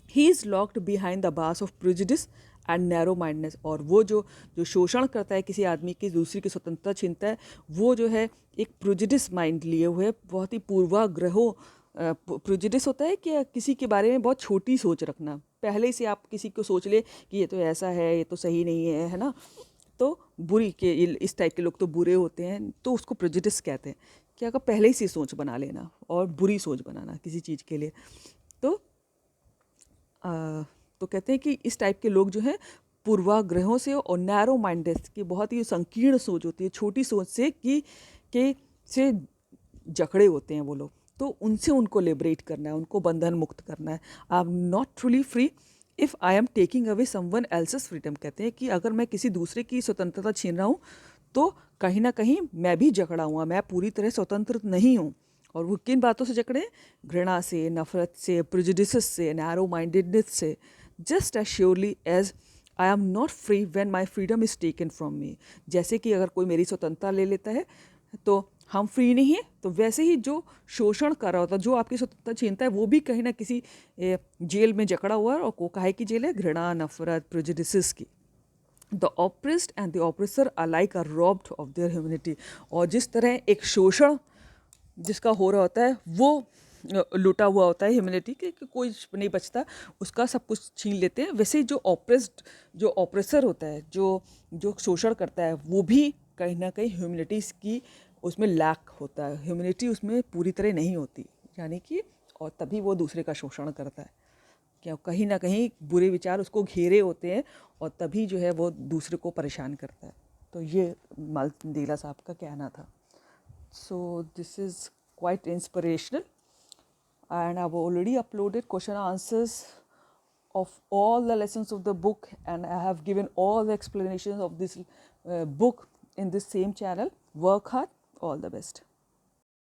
He is locked behind the bars of prejudice and narrow mindness. और वो जो शोषण करता है किसी आदमी की, दूसरी की स्वतंत्रता छीनता है, वो जो है एक प्रिजुडिस माइंड लिए हुए, बहुत ही पूर्वाग्रहों, प्रिजुडिस होता है कि किसी के बारे में बहुत छोटी सोच रखना, पहले से आप किसी को सोच ले कि ये तो ऐसा है, ये तो सही नहीं है ना, तो बुरी के इस टाइप के लोग तो बुरे होते हैं, तो उसको प्रिजुडिस कहते हैं, कि अगर पहले से सोच बना लेना और बुरी सोच बनाना किसी चीज़ के लिए। तो तो कहते हैं कि इस टाइप के लोग जो हैं पूर्वाग्रहों से और नैरो माइंडेड की बहुत ही संकीर्ण सोच होती है, छोटी सोच से कि से जकड़े होते हैं वो लोग। तो उनसे उनको लिबरेट करना है, उनको बंधन मुक्त करना है। I am not truly free if I am taking away someone else's freedom. कहते हैं कि अगर मैं किसी दूसरे की स्वतंत्रता छीन रहा हूँ तो कहीं ना कहीं मैं भी जकड़ा हुआ, मैं पूरी तरह स्वतंत्र नहीं हूँ। और वो किन बातों से जकड़े हैं? घृणा से, नफरत से, प्रेजुडिसेस से, नैरो माइंडेडनेस से। Just as surely as I am not free when my freedom is taken from me. जैसे कि अगर कोई मेरी स्वतंत्रता ले लेता है तो हम फ्री नहीं हैं, तो वैसे ही जो शोषण कर रहा होता है, जो आपकी स्वतंत्रता छीनता है, वो भी कहीं ना किसी जेल में जकड़ा हुआ है। और को काहे की जेल है? घृणा, नफरत, प्रेजुडिसेस की। The oppressed and the oppressor alike are robbed of their humanity. और जिस तरह एक शोषण जिसका हो रहा होता है वो लूटा हुआ होता है ह्यूमनिटी के, कि कोई नहीं बचता, उसका सब कुछ छीन लेते हैं, वैसे ही जो ऑप्रेस्ड, जो ऑप्रेसर होता है, जो जो शोषण करता है, वो भी कहीं ना कहीं ह्यूमनिटीज़ की उसमें लैक होता है, ह्यूमनिटी उसमें पूरी तरह नहीं होती, यानी कि और तभी वो दूसरे का शोषण करता है। क्या कहीं ना कहीं बुरे विचार उसको घेरे होते हैं और तभी जो है वो दूसरे को परेशान करता है। तो ये मंडेला साहब का कहना था। So this is quite inspirational, and I've already uploaded question answers of all the lessons of the book, and I have given all the explanations of this book in this same channel. Work hard, all the best.